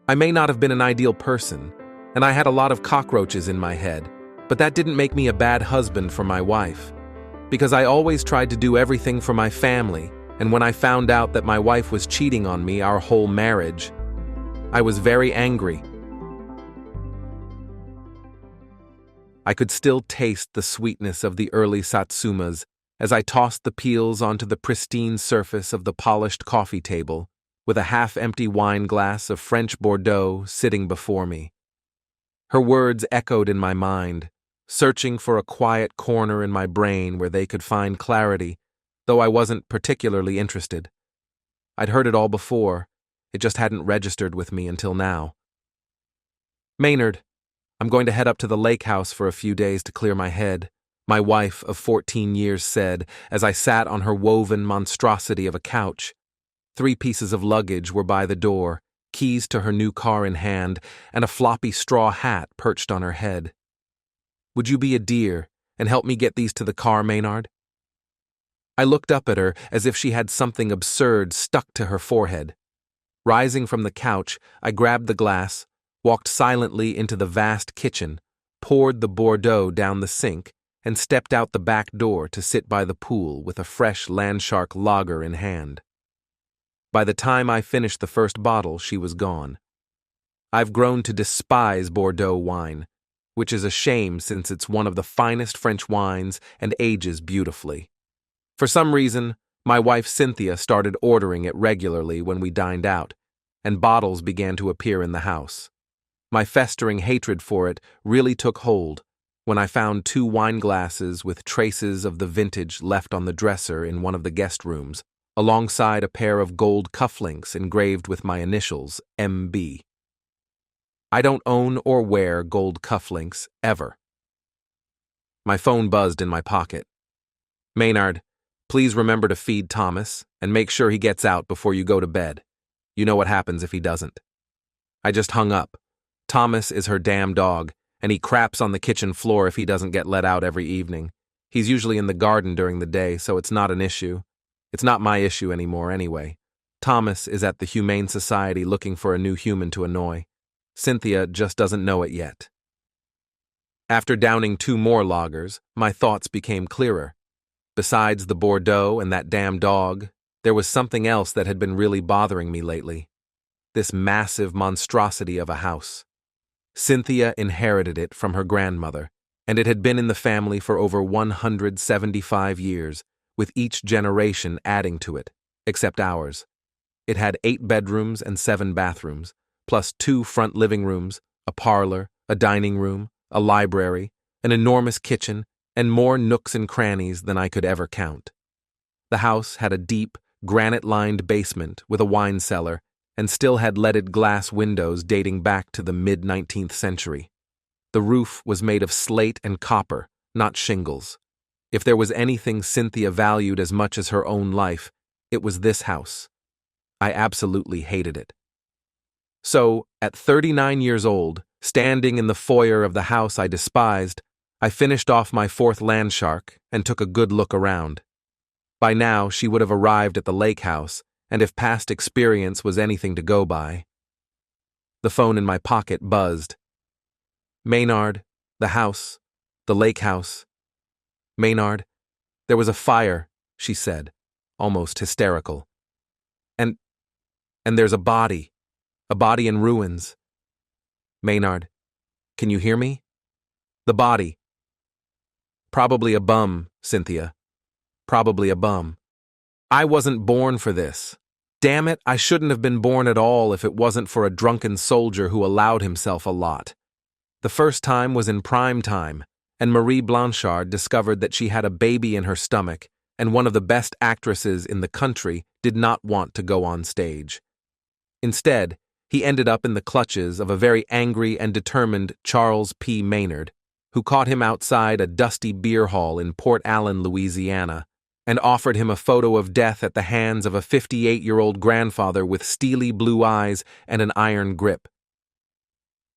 I may not have been an ideal person, and I had a lot of cockroaches in my head, but that didn't make me a bad husband for my wife. Because I always tried to do everything for my family, and when I found out that my wife was cheating on me our whole marriage, I was very angry. I could still taste the sweetness of the early satsumas as I tossed the peels onto the pristine surface of the polished coffee table, with a half-empty wine glass of French Bordeaux sitting before me. Her words echoed in my mind, searching for a quiet corner in my brain where they could find clarity, though I wasn't particularly interested. I'd heard it all before, it just hadn't registered with me until now. "Maynard, I'm going to head up to the lake house for a few days to clear my head," my wife of 14 years said as I sat on her woven monstrosity of a couch. 3 pieces of luggage were by the door, keys to her new car in hand, and a floppy straw hat perched on her head. "Would you be a dear and help me get these to the car, Maynard?" I looked up at her as if she had something absurd stuck to her forehead. Rising from the couch, I grabbed the glass, walked silently into the vast kitchen, poured the Bordeaux down the sink, and stepped out the back door to sit by the pool with a fresh Landshark lager in hand. By the time I finished the first bottle, she was gone. I've grown to despise Bordeaux wine, which is a shame since it's one of the finest French wines and ages beautifully. For some reason, my wife Cynthia started ordering it regularly when we dined out, and bottles began to appear in the house. My festering hatred for it really took hold when I found 2 wine glasses with traces of the vintage left on the dresser in one of the guest rooms, alongside a pair of gold cufflinks engraved with my initials, MB. I don't own or wear gold cufflinks, ever. My phone buzzed in my pocket. "Maynard, please remember to feed Thomas and make sure he gets out before you go to bed. You know what happens if he doesn't." I just hung up. Thomas is her damn dog, and he craps on the kitchen floor if he doesn't get let out every evening. He's usually in the garden during the day, so it's not an issue. It's not my issue anymore anyway. Thomas is at the Humane Society looking for a new human to annoy. Cynthia just doesn't know it yet. After downing 2 more lagers, my thoughts became clearer. Besides the Bordeaux and that damn dog, there was something else that had been really bothering me lately. This massive monstrosity of a house. Cynthia inherited it from her grandmother, and it had been in the family for over 175 years, with each generation adding to it, except ours. It had 8 bedrooms and 7 bathrooms, plus 2 front living rooms, a parlor, a dining room, a library, an enormous kitchen, and more nooks and crannies than I could ever count. The house had a deep, granite-lined basement with a wine cellar, and still had leaded glass windows dating back to the mid-19th century. The roof was made of slate and copper, not shingles. If there was anything Cynthia valued as much as her own life, it was this house. I absolutely hated it. So, at 39 years old, standing in the foyer of the house I despised, I finished off my 4th Landshark and took a good look around. By now, she would have arrived at the lake house, and if past experience was anything to go by. The phone in my pocket buzzed. "Maynard, the house, the lake house. Maynard, there was a fire," she said, almost hysterical. And there's a body in ruins. Maynard, can you hear me? The body. Probably a bum, Cynthia. Probably a bum. I wasn't born for this. Damn it, I shouldn't have been born at all if it wasn't for a drunken soldier who allowed himself a lot. The first time was in prime time, and Marie Blanchard discovered that she had a baby in her stomach, and one of the best actresses in the country did not want to go on stage. Instead, he ended up in the clutches of a very angry and determined Charles P. Maynard, who caught him outside a dusty beer hall in Port Allen, Louisiana, and offered him a photo of death at the hands of a 58-year-old grandfather with steely blue eyes and an iron grip.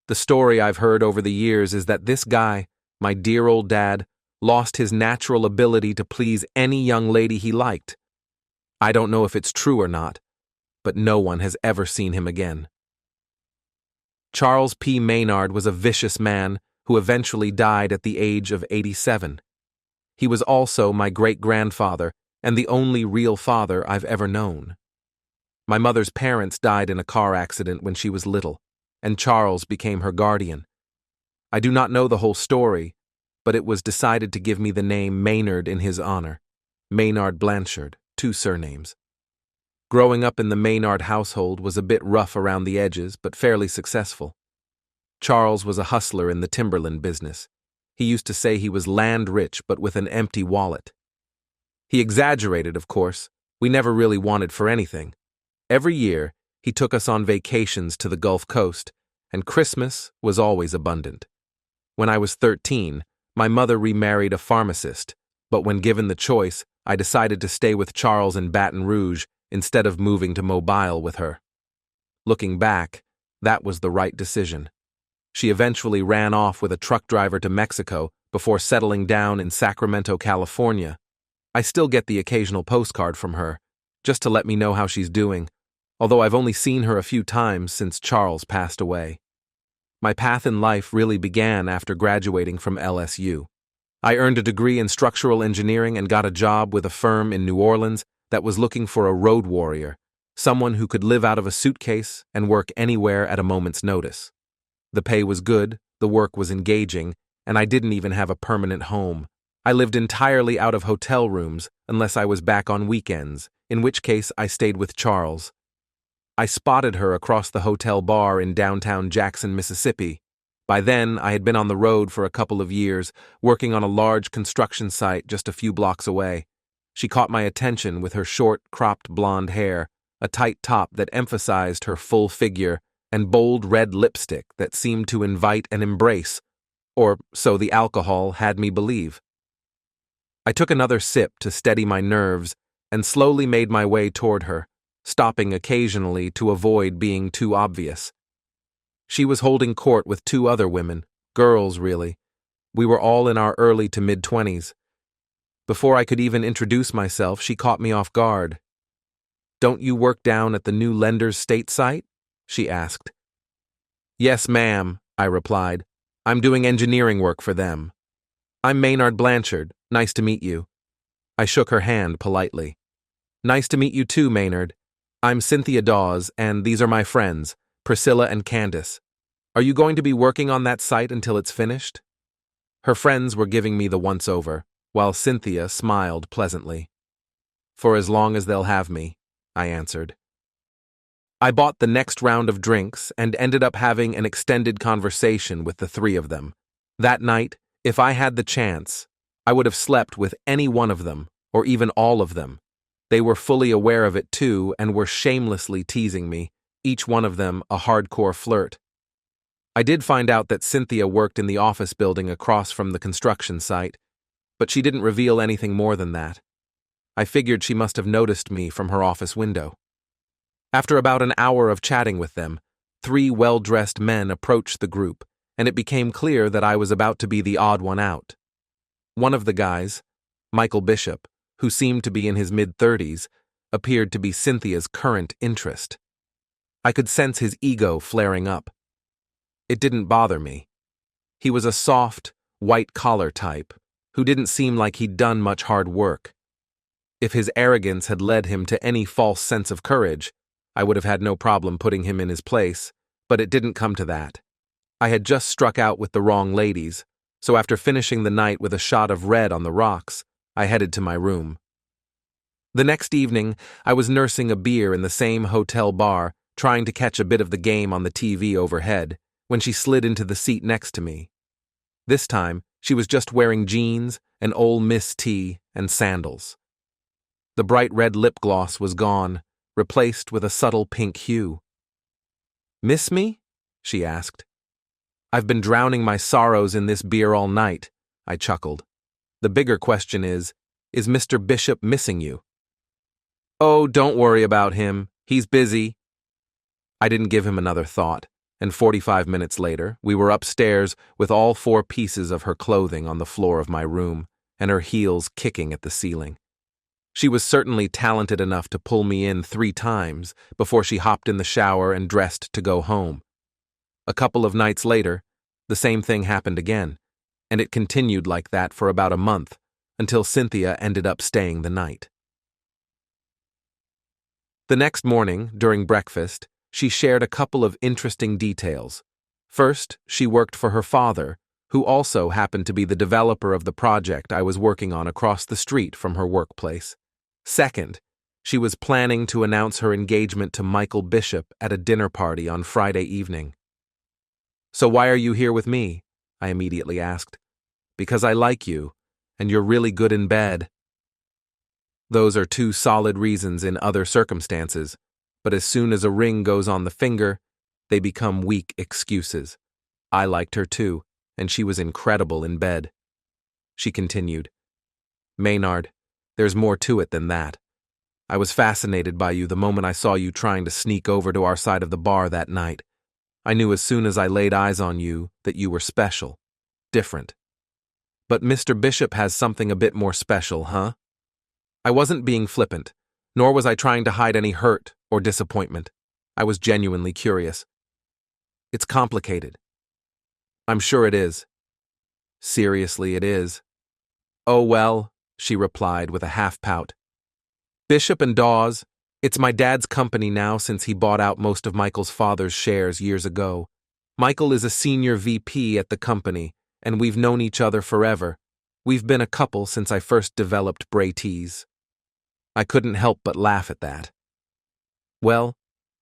The story I've heard over the years is that this guy, my dear old dad, lost his natural ability to please any young lady he liked. I don't know if it's true or not, but no one has ever seen him again. Charles P. Maynard was a vicious man who eventually died at the age of 87. He was also my great-grandfather and the only real father I've ever known. My mother's parents died in a car accident when she was little, and Charles became her guardian. I do not know the whole story, but it was decided to give me the name Maynard in his honor. Maynard Blanchard, 2 surnames. Growing up in the Maynard household was a bit rough around the edges, but fairly successful. Charles was a hustler in the timberland business. He used to say he was land rich but with an empty wallet. He exaggerated, of course. We never really wanted for anything. Every year, he took us on vacations to the Gulf Coast, and Christmas was always abundant. When I was 13, my mother remarried a pharmacist, but when given the choice, I decided to stay with Charles in Baton Rouge instead of moving to Mobile with her. Looking back, that was the right decision. She eventually ran off with a truck driver to Mexico before settling down in Sacramento, California. I still get the occasional postcard from her, just to let me know how she's doing, although I've only seen her a few times since Charles passed away. My path in life really began after graduating from LSU. I earned a degree in structural engineering and got a job with a firm in New Orleans that was looking for a road warrior, someone who could live out of a suitcase and work anywhere at a moment's notice. The pay was good, the work was engaging, and I didn't even have a permanent home. I lived entirely out of hotel rooms unless I was back on weekends, in which case I stayed with Charles. I spotted her across the hotel bar in downtown Jackson, Mississippi. By then, I had been on the road for a couple of years, working on a large construction site just a few blocks away. She caught my attention with her short, cropped blonde hair, a tight top that emphasized her full figure, and bold red lipstick that seemed to invite an embrace, or so the alcohol had me believe. I took another sip to steady my nerves and slowly made my way toward her, stopping occasionally to avoid being too obvious. She was holding court with 2 other women, girls really. We were all in our early to mid-20s. Before I could even introduce myself, she caught me off guard. "Don't you work down at the new lender's state site?" she asked. "Yes, ma'am," I replied. "I'm doing engineering work for them." "I'm Maynard Blanchard. Nice to meet you." I shook her hand politely. "Nice to meet you too, Maynard. I'm Cynthia Dawes, and these are my friends, Priscilla and Candace. Are you going to be working on that site until it's finished?" Her friends were giving me the once-over, while Cynthia smiled pleasantly. "For as long as they'll have me," I answered. I bought the next round of drinks and ended up having an extended conversation with the 3 of them. That night, if I had the chance, I would have slept with any one of them, or even all of them. They were fully aware of it too and were shamelessly teasing me, each one of them a hardcore flirt. I did find out that Cynthia worked in the office building across from the construction site, but she didn't reveal anything more than that. I figured she must have noticed me from her office window. After about an hour of chatting with them, 3 well-dressed men approached the group, and it became clear that I was about to be the odd one out. One of the guys, Michael Bishop, who seemed to be in his mid-30s, appeared to be Cynthia's current interest. I could sense his ego flaring up. It didn't bother me. He was a soft, white-collar type, who didn't seem like he'd done much hard work. If his arrogance had led him to any false sense of courage, I would have had no problem putting him in his place, but it didn't come to that. I had just struck out with the wrong ladies, so after finishing the night with a shot of red on the rocks, I headed to my room. The next evening, I was nursing a beer in the same hotel bar, trying to catch a bit of the game on the TV overhead, when she slid into the seat next to me. This time, she was just wearing jeans, an Ole Miss tee, and sandals. The bright red lip gloss was gone, replaced with a subtle pink hue. "Miss me?" she asked. "I've been drowning my sorrows in this beer all night," I chuckled. "The bigger question is Mr. Bishop missing you?" "Oh, don't worry about him. He's busy." I didn't give him another thought, and 45 minutes later, we were upstairs with all 4 pieces of her clothing on the floor of my room, and her heels kicking at the ceiling. She was certainly talented enough to pull me in 3 times before she hopped in the shower and dressed to go home. A couple of nights later, the same thing happened again, and it continued like that for about a month, until Cynthia ended up staying the night. The next morning, during breakfast, she shared a couple of interesting details. First, she worked for her father, who also happened to be the developer of the project I was working on across the street from her workplace. Second, she was planning to announce her engagement to Michael Bishop at a dinner party on Friday evening. "So why are you here with me?" I immediately asked. "Because I like you, and you're really good in bed." Those are two solid reasons in other circumstances, but as soon as a ring goes on the finger, they become weak excuses. I liked her too, and she was incredible in bed. She continued, "Maynard, there's more to it than that. I was fascinated by you the moment I saw you trying to sneak over to our side of the bar that night. I knew as soon as I laid eyes on you that you were special, different. But Mr. Bishop has something a bit more special, huh?" I wasn't being flippant, nor was I trying to hide any hurt or disappointment. I was genuinely curious. "It's complicated." "I'm sure it is." "Seriously, it is." "Oh well," she replied with a half-pout. "Bishop and Dawes, it's my dad's company now since he bought out most of Michael's father's shares years ago. Michael is a senior VP at the company, and we've known each other forever. We've been a couple since I first developed Bray Teas." I couldn't help but laugh at that. "Well,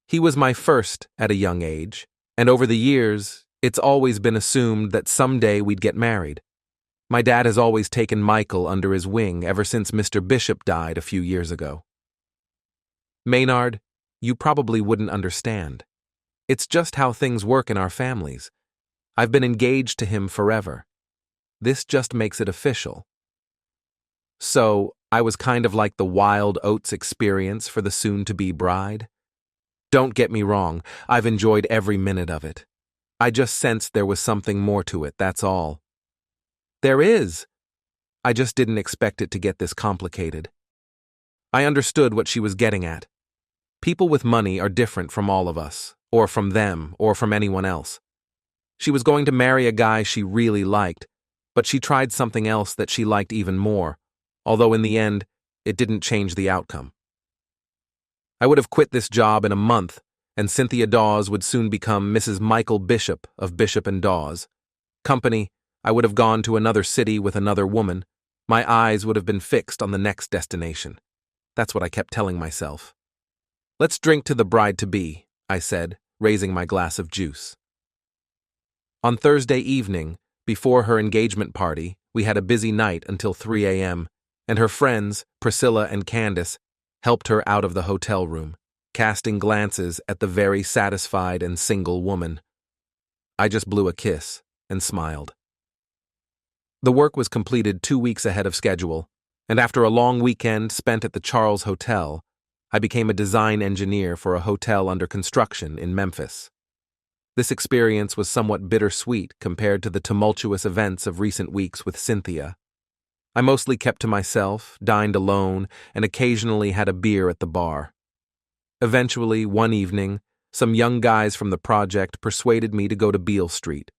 he was my first at a young age, and over the years, it's always been assumed that someday we'd get married. My dad has always taken Michael under his wing ever since Mr. Bishop died a few years ago." "Maynard, you probably wouldn't understand. It's just how things work in our families. I've been engaged to him forever. This just makes it official." So, I was kind of like the Wild Oats experience for the soon-to-be bride? Don't get me wrong, I've enjoyed every minute of it. I just sensed there was something more to it, that's all. "There is. I just didn't expect it to get this complicated." I understood what she was getting at. People with money are different from all of us, or from them, or from anyone else. She was going to marry a guy she really liked, but she tried something else that she liked even more, although in the end, it didn't change the outcome. I would have quit this job in a month, and Cynthia Dawes would soon become Mrs. Michael Bishop of Bishop and Dawes. Company, I would have gone to another city with another woman. My eyes would have been fixed on the next destination. That's what I kept telling myself. "Let's drink to the bride-to-be," I said, raising my glass of juice. On Thursday evening, before her engagement party, we had a busy night until 3 a.m., and her friends, Priscilla and Candace, helped her out of the hotel room, casting glances at the very satisfied and single woman. I just blew a kiss and smiled. The work was completed 2 weeks ahead of schedule, and after a long weekend spent at the Charles Hotel, I became a design engineer for a hotel under construction in Memphis. This experience was somewhat bittersweet compared to the tumultuous events of recent weeks with Cynthia. I mostly kept to myself, dined alone, and occasionally had a beer at the bar. Eventually, one evening, some young guys from the project persuaded me to go to Beale Street.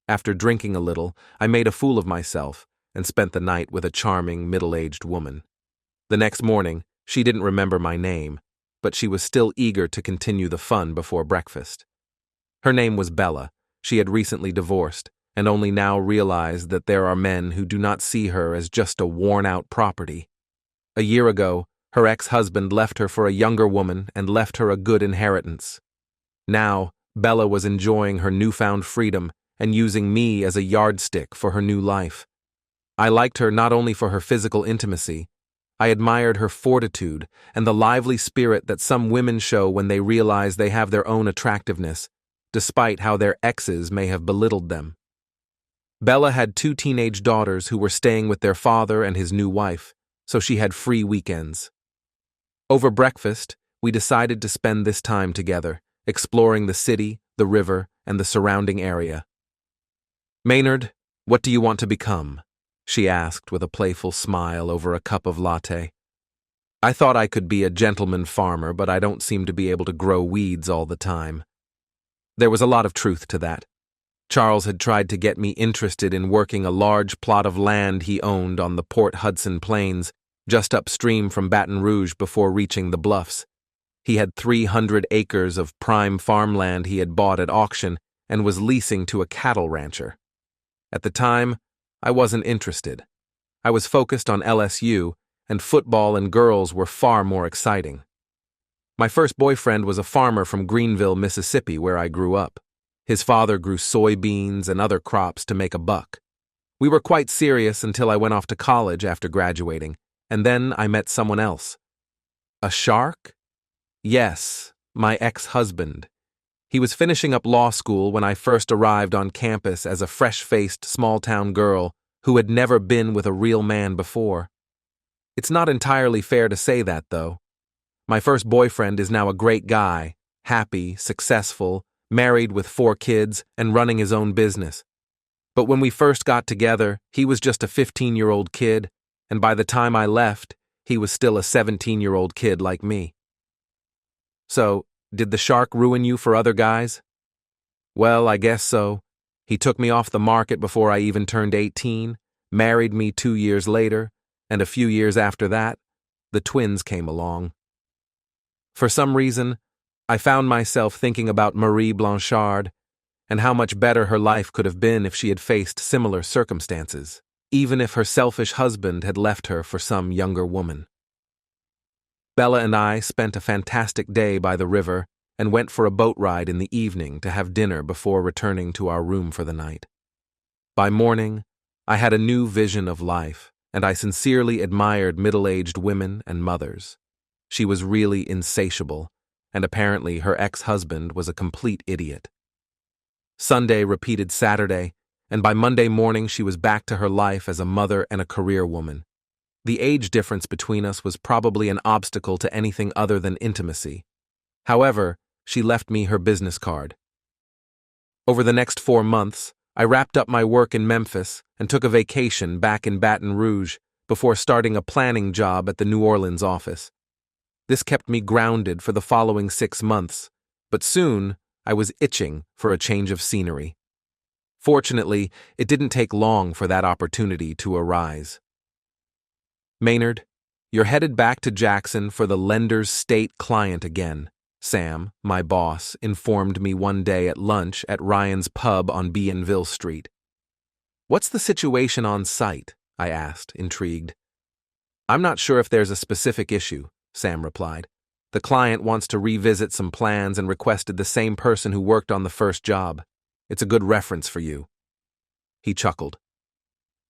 After drinking a little, I made a fool of myself and spent the night with a charming, middle-aged woman. The next morning, she didn't remember my name, but she was still eager to continue the fun before breakfast. Her name was Bella. She had recently divorced, and only now realized that there are men who do not see her as just a worn-out property. A year ago, her ex-husband left her for a younger woman and left her a good inheritance. Now, Bella was enjoying her newfound freedom and using me as a yardstick for her new life. I liked her not only for her physical intimacy. I admired her fortitude and the lively spirit that some women show when they realize they have their own attractiveness, despite how their exes may have belittled them. Bella had 2 teenage daughters who were staying with their father and his new wife, so she had free weekends. Over breakfast, we decided to spend this time together, exploring the city, the river, and the surrounding area. "Maynard, what do you want to become?" she asked with a playful smile over a cup of latte. I thought I could be a gentleman farmer, but I don't seem to be able to grow weeds all the time. There was a lot of truth to that. Charles had tried to get me interested in working a large plot of land he owned on the Port Hudson Plains, just upstream from Baton Rouge before reaching the Bluffs. He had 300 acres of prime farmland he had bought at auction and was leasing to a cattle rancher. At the time, I wasn't interested. I was focused on LSU, and football and girls were far more exciting. My first boyfriend was a farmer from Greenville, Mississippi, where I grew up. His father grew soybeans and other crops to make a buck. We were quite serious until I went off to college after graduating, and then I met someone else. A shark? Yes, my ex-husband. He was finishing up law school when I first arrived on campus as a fresh-faced small-town girl who had never been with a real man before. It's not entirely fair to say that, though. My first boyfriend is now a great guy, happy, successful, married with 4 kids, and running his own business. But when we first got together, he was just a 15-year-old kid, and by the time I left, he was still a 17-year-old kid like me. So, did the shark ruin you for other guys? Well, I guess so. He took me off the market before I even turned 18, married me 2 years later, and a few years after that, the twins came along. For some reason, I found myself thinking about Marie Blanchard and how much better her life could have been if she had faced similar circumstances, even if her selfish husband had left her for some younger woman. Bella and I spent a fantastic day by the river and went for a boat ride in the evening to have dinner before returning to our room for the night. By morning, I had a new vision of life, and I sincerely admired middle-aged women and mothers. She was really insatiable, and apparently her ex-husband was a complete idiot. Sunday repeated Saturday, and by Monday morning she was back to her life as a mother and a career woman. The age difference between us was probably an obstacle to anything other than intimacy. However, she left me her business card. Over the next 4 months, I wrapped up my work in Memphis and took a vacation back in Baton Rouge before starting a planning job at the New Orleans office. This kept me grounded for the following 6 months, but soon I was itching for a change of scenery. Fortunately, it didn't take long for that opportunity to arise. Maynard, you're headed back to Jackson for the lender's state client again, Sam, my boss, informed me one day at lunch at Ryan's pub on Bienville Street. What's the situation on site? I asked, intrigued. I'm not sure if there's a specific issue, Sam replied. The client wants to revisit some plans and requested the same person who worked on the first job. It's a good reference for you. He chuckled.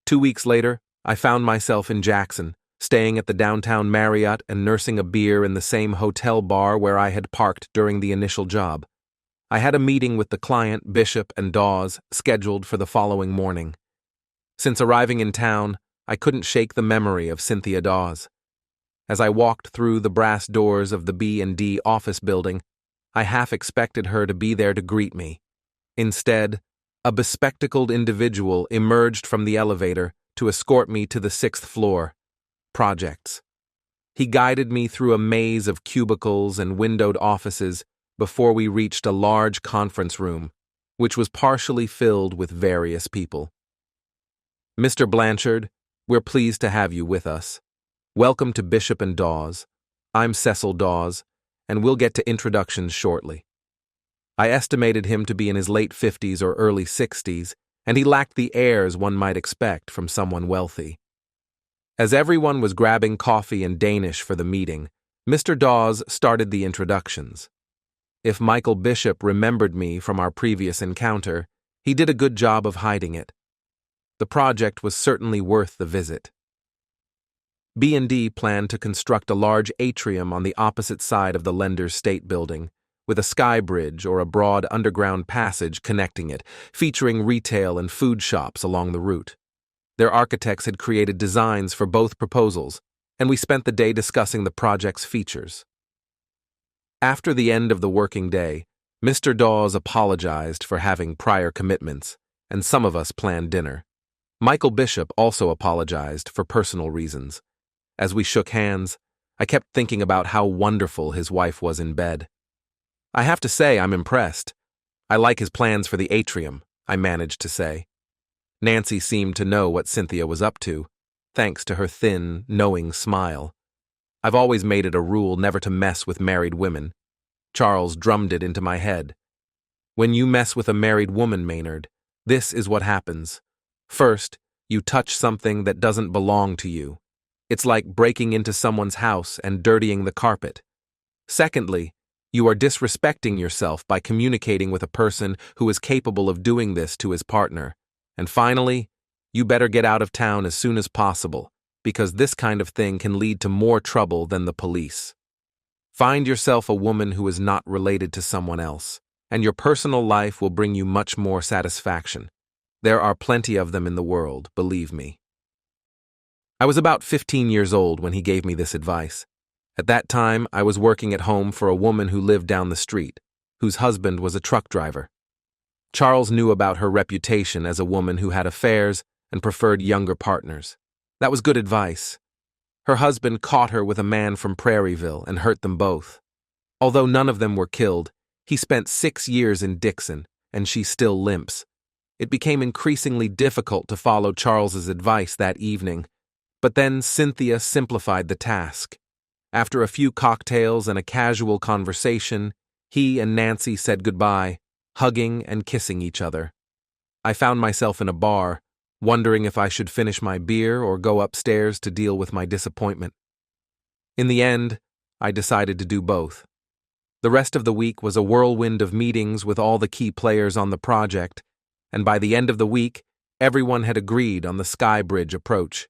2 weeks later, I found myself in Jackson, staying at the downtown Marriott and nursing a beer in the same hotel bar where I had parked during the initial job. I had a meeting with the client, Bishop and Dawes, scheduled for the following morning. Since arriving in town, I couldn't shake the memory of Cynthia Dawes. As I walked through the brass doors of the B&D office building, I half expected her to be there to greet me. Instead, a bespectacled individual emerged from the elevator to escort me to the 6th floor. Projects. He guided me through a maze of cubicles and windowed offices before we reached a large conference room, which was partially filled with various people. Mr. Blanchard, we're pleased to have you with us. Welcome to Bishop and Dawes. I'm Cecil Dawes, and we'll get to introductions shortly. I estimated him to be in his late 50s or early 60s, and he lacked the airs one might expect from someone wealthy. As everyone was grabbing coffee and Danish for the meeting, Mr. Dawes started the introductions. If Michael Bishop remembered me from our previous encounter, he did a good job of hiding it. The project was certainly worth the visit. B&D planned to construct a large atrium on the opposite side of the lender's state building, with a sky bridge or a broad underground passage connecting it, featuring retail and food shops along the route. Their architects had created designs for both proposals, and we spent the day discussing the project's features. After the end of the working day, Mr. Dawes apologized for having prior commitments, and some of us planned dinner. Michael Bishop also apologized for personal reasons. As we shook hands, I kept thinking about how wonderful his wife was in bed. I have to say I'm impressed. I like his plans for the atrium, I managed to say. Nancy seemed to know what Cynthia was up to, thanks to her thin, knowing smile. I've always made it a rule never to mess with married women. Charles drummed it into my head. When you mess with a married woman, Maynard, this is what happens. First, you touch something that doesn't belong to you. It's like breaking into someone's house and dirtying the carpet. Secondly, you are disrespecting yourself by communicating with a person who is capable of doing this to his partner. And finally, you better get out of town as soon as possible, because this kind of thing can lead to more trouble than the police. Find yourself a woman who is not related to someone else, and your personal life will bring you much more satisfaction. There are plenty of them in the world, believe me. I was about 15 years old when he gave me this advice. At that time, I was working at home for a woman who lived down the street, whose husband was a truck driver. Charles knew about her reputation as a woman who had affairs and preferred younger partners. That was good advice. Her husband caught her with a man from Prairieville and hurt them both. Although none of them were killed, he spent 6 years in Dixon, and she still limps. It became increasingly difficult to follow Charles's advice that evening, but then Cynthia simplified the task. After a few cocktails and a casual conversation, he and Nancy said goodbye, hugging and kissing each other. I found myself in a bar, wondering if I should finish my beer or go upstairs to deal with my disappointment. In the end, I decided to do both. The rest of the week was a whirlwind of meetings with all the key players on the project, and by the end of the week, everyone had agreed on the Sky Bridge approach.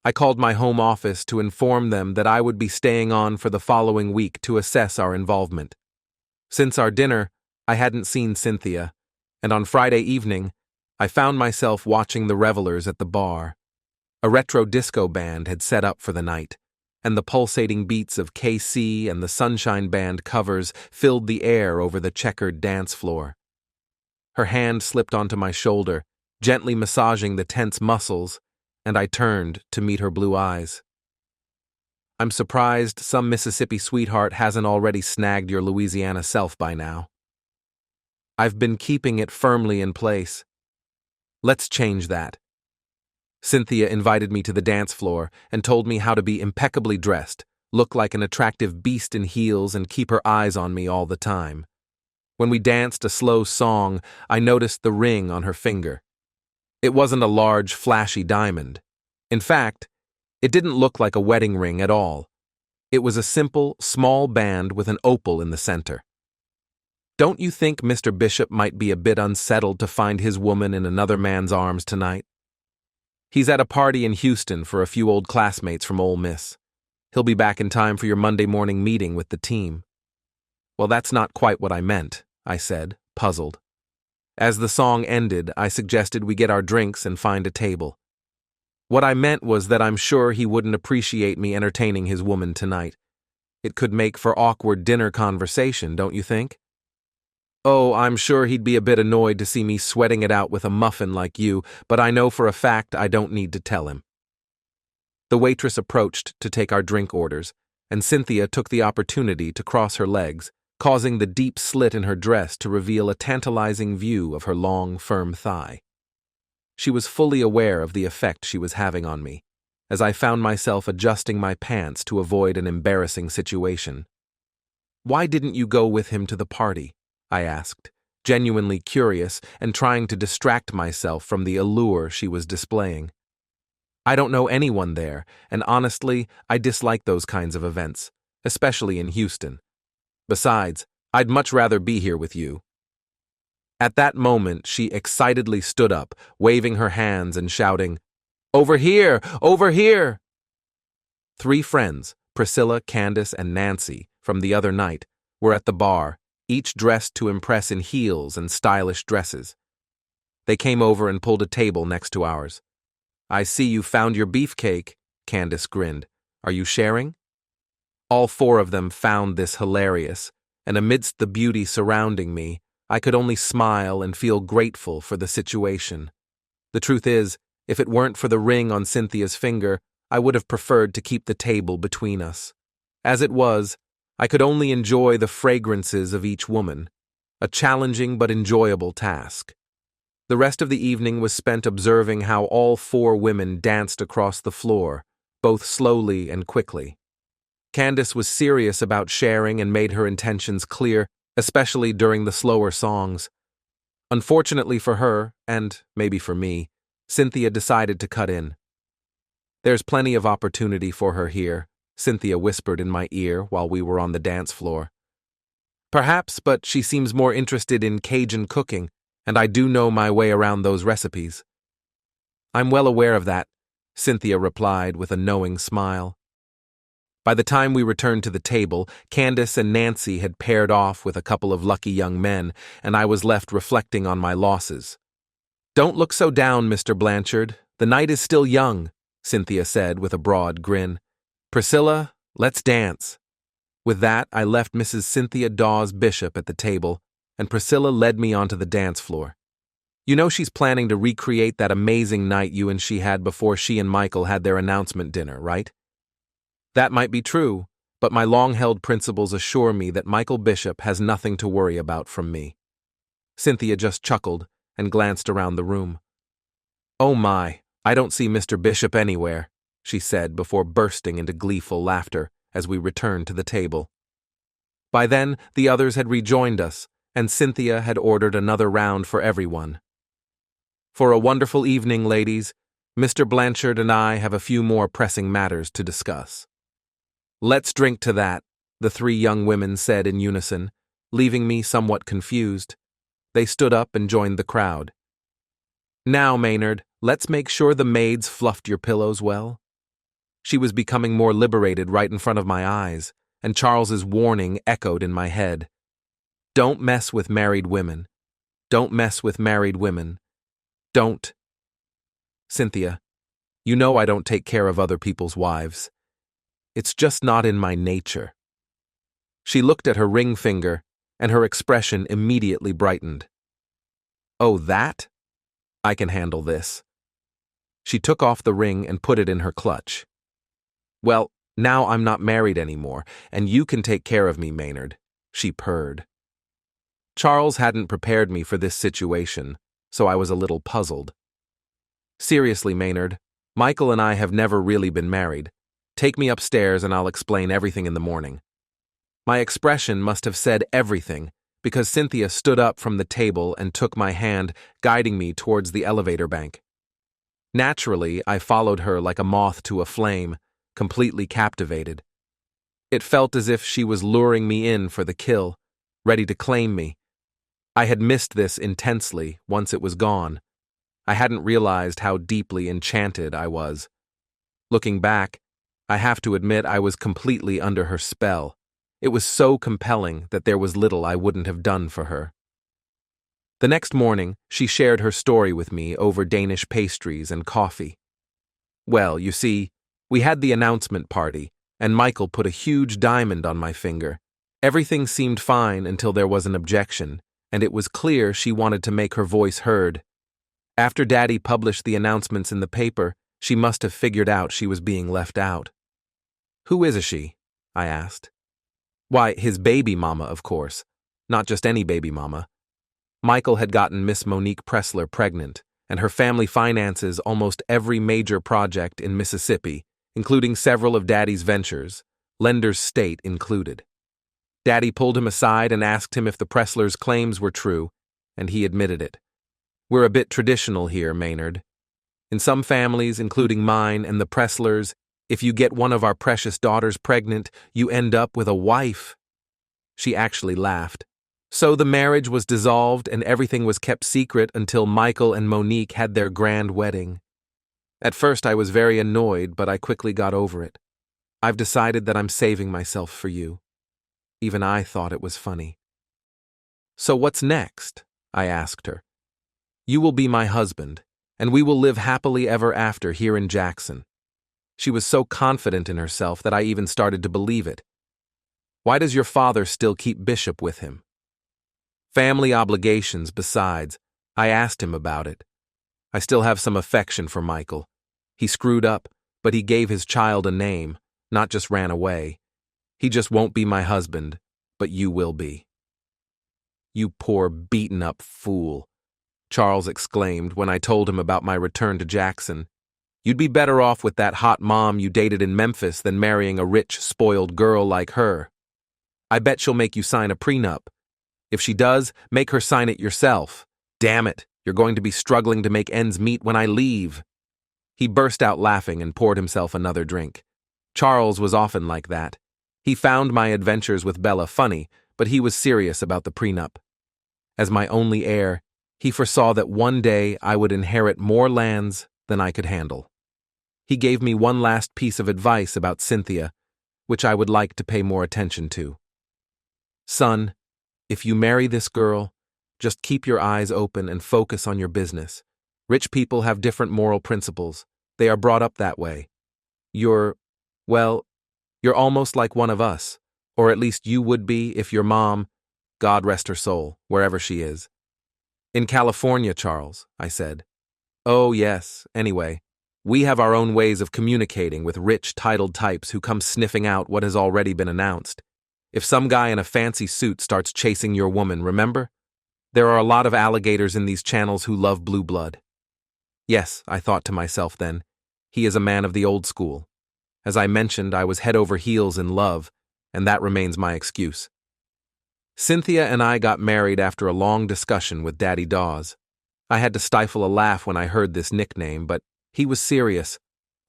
I called my home office to inform them that I would be staying on for the following week to assess our involvement. Since our dinner, I hadn't seen Cynthia, and on Friday evening, I found myself watching the revelers at the bar. A retro disco band had set up for the night, and the pulsating beats of KC and the Sunshine Band covers filled the air over the checkered dance floor. Her hand slipped onto my shoulder, gently massaging the tense muscles, and I turned to meet her blue eyes. I'm surprised some Mississippi sweetheart hasn't already snagged your Louisiana self by now. I've been keeping it firmly in place. Let's change that. Cynthia invited me to the dance floor and told me how to be impeccably dressed, look like an attractive beast in heels, and keep her eyes on me all the time. When we danced a slow song, I noticed the ring on her finger. It wasn't a large, flashy diamond. In fact, it didn't look like a wedding ring at all. It was a simple, small band with an opal in the center. Don't you think Mr. Bishop might be a bit unsettled to find his woman in another man's arms tonight? He's at a party in Houston for a few old classmates from Ole Miss. He'll be back in time for your Monday morning meeting with the team. Well, that's not quite what I meant, I said, puzzled. As the song ended, I suggested we get our drinks and find a table. What I meant was that I'm sure he wouldn't appreciate me entertaining his woman tonight. It could make for awkward dinner conversation, don't you think? Oh, I'm sure he'd be a bit annoyed to see me sweating it out with a muffin like you, but I know for a fact I don't need to tell him. The waitress approached to take our drink orders, and Cynthia took the opportunity to cross her legs, causing the deep slit in her dress to reveal a tantalizing view of her long, firm thigh. She was fully aware of the effect she was having on me, as I found myself adjusting my pants to avoid an embarrassing situation. "Why didn't you go with him to the party?" I asked, genuinely curious and trying to distract myself from the allure she was displaying. I don't know anyone there, and honestly, I dislike those kinds of events, especially in Houston. Besides, I'd much rather be here with you. At that moment, she excitedly stood up, waving her hands and shouting, "Over here! Over here!" 3 friends, Priscilla, Candace, and Nancy, from the other night, were at the bar, each dressed to impress in heels and stylish dresses. They came over and pulled a table next to ours. "I see you found your beefcake," Candace grinned. "Are you sharing?" All 4 of them found this hilarious, and amidst the beauty surrounding me, I could only smile and feel grateful for the situation. The truth is, if it weren't for the ring on Cynthia's finger, I would have preferred to keep the table between us. As it was, I could only enjoy the fragrances of each woman. a challenging but enjoyable task. The rest of the evening was spent observing how all four women danced across the floor, both slowly and quickly. Candace was serious about sharing and made her intentions clear, especially during the slower songs. Unfortunately for her, and maybe for me, Cynthia decided to cut in. "There's plenty of opportunity for her here," Cynthia whispered in my ear while we were on the dance floor. "Perhaps, but she seems more interested in Cajun cooking, and I do know my way around those recipes." "I'm well aware of that," Cynthia replied with a knowing smile. By the time we returned to the table, Candace and Nancy had paired off with a couple of lucky young men, and I was left reflecting on my losses. "Don't look so down, Mr. Blanchard. The night is still young," Cynthia said with a broad grin. "Priscilla, let's dance." With that, I left Mrs. Cynthia Dawes Bishop at the table, and Priscilla led me onto the dance floor. "You know she's planning to recreate that amazing night you and she had before she and Michael had their announcement dinner, right?" "That might be true, but my long-held principles assure me that Michael Bishop has nothing to worry about from me." Cynthia just chuckled and glanced around the room. "Oh my, I don't see Mr. Bishop anywhere," she said before bursting into gleeful laughter as we returned to the table. By then, the others had rejoined us, and Cynthia had ordered another round for everyone. "For a wonderful evening, ladies. Mr. Blanchard and I have a few more pressing matters to discuss." "Let's drink to that," the three young women said in unison, leaving me somewhat confused. They stood up and joined the crowd. "Now, Maynard, let's make sure the maids fluffed your pillows well." She was becoming more liberated right in front of my eyes, and Charles's warning echoed in my head. "Don't mess with married women. Don't mess with married women. Don't." "Cynthia, you know I don't take care of other people's wives. It's just not in my nature." She looked at her ring finger, and her expression immediately brightened. "Oh, that? I can handle this." She took off the ring and put it in her clutch. "Well, now I'm not married anymore, and you can take care of me, Maynard," she purred. Charles hadn't prepared me for this situation, so I was a little puzzled. "Seriously, Maynard, Michael and I have never really been married. Take me upstairs and I'll explain everything in the morning." My expression must have said everything, because Cynthia stood up from the table and took my hand, guiding me towards the elevator bank. Naturally, I followed her like a moth to a flame, completely captivated. It felt as if she was luring me in for the kill, ready to claim me. I had missed this intensely once it was gone. I hadn't realized how deeply enchanted I was. Looking back, I have to admit I was completely under her spell. It was so compelling that there was little I wouldn't have done for her. The next morning, she shared her story with me over Danish pastries and coffee. "Well, you see, we had the announcement party, and Michael put a huge diamond on my finger. Everything seemed fine until there was an objection, and it was clear she wanted to make her voice heard. After Daddy published the announcements in the paper, she must have figured out she was being left out." "Who is she?" I asked. "Why, his baby mama, of course. Not just any baby mama. Michael had gotten Miss Monique Pressler pregnant, and her family finances almost every major project in Mississippi, including several of Daddy's ventures, Lender's State included. Daddy pulled him aside and asked him if the Presslers' claims were true, and he admitted it. We're a bit traditional here, Maynard. In some families, including mine and the Presslers, if you get one of our precious daughters pregnant, you end up with a wife." She actually laughed. "So the marriage was dissolved and everything was kept secret until Michael and Monique had their grand wedding. At first I was very annoyed, but I quickly got over it. I've decided that I'm saving myself for you." Even I thought it was funny. "So what's next?" I asked her. "You will be my husband, and we will live happily ever after here in Jackson." She was so confident in herself that I even started to believe it. "Why does your father still keep Bishop with him?" "Family obligations, besides. I asked him about it. I still have some affection for Michael. He screwed up, but he gave his child a name, not just ran away. He just won't be my husband, but you will be." "You poor beaten-up fool," Charles exclaimed when I told him about my return to Jackson. "You'd be better off with that hot mom you dated in Memphis than marrying a rich, spoiled girl like her. I bet she'll make you sign a prenup. If she does, make her sign it yourself. Damn it, you're going to be struggling to make ends meet when I leave." He burst out laughing and poured himself another drink. Charles was often like that. He found my adventures with Bella funny, but he was serious about the prenup. As my only heir, he foresaw that one day I would inherit more lands than I could handle. He gave me one last piece of advice about Cynthia, which I would like to pay more attention to. "Son, if you marry this girl, just keep your eyes open and focus on your business. Rich people have different moral principles. They are brought up that way. You're almost like one of us, or at least you would be if your mom, God rest her soul, wherever she is." "In California, Charles," I said. "Oh, yes, anyway. We have our own ways of communicating with rich, titled types who come sniffing out what has already been announced. If some guy in a fancy suit starts chasing your woman, remember? There are a lot of alligators in these channels who love blue blood." Yes, I thought to myself then, he is a man of the old school. As I mentioned, I was head over heels in love, and that remains my excuse. Cynthia and I got married after a long discussion with Daddy Dawes. I had to stifle a laugh when I heard this nickname, but he was serious.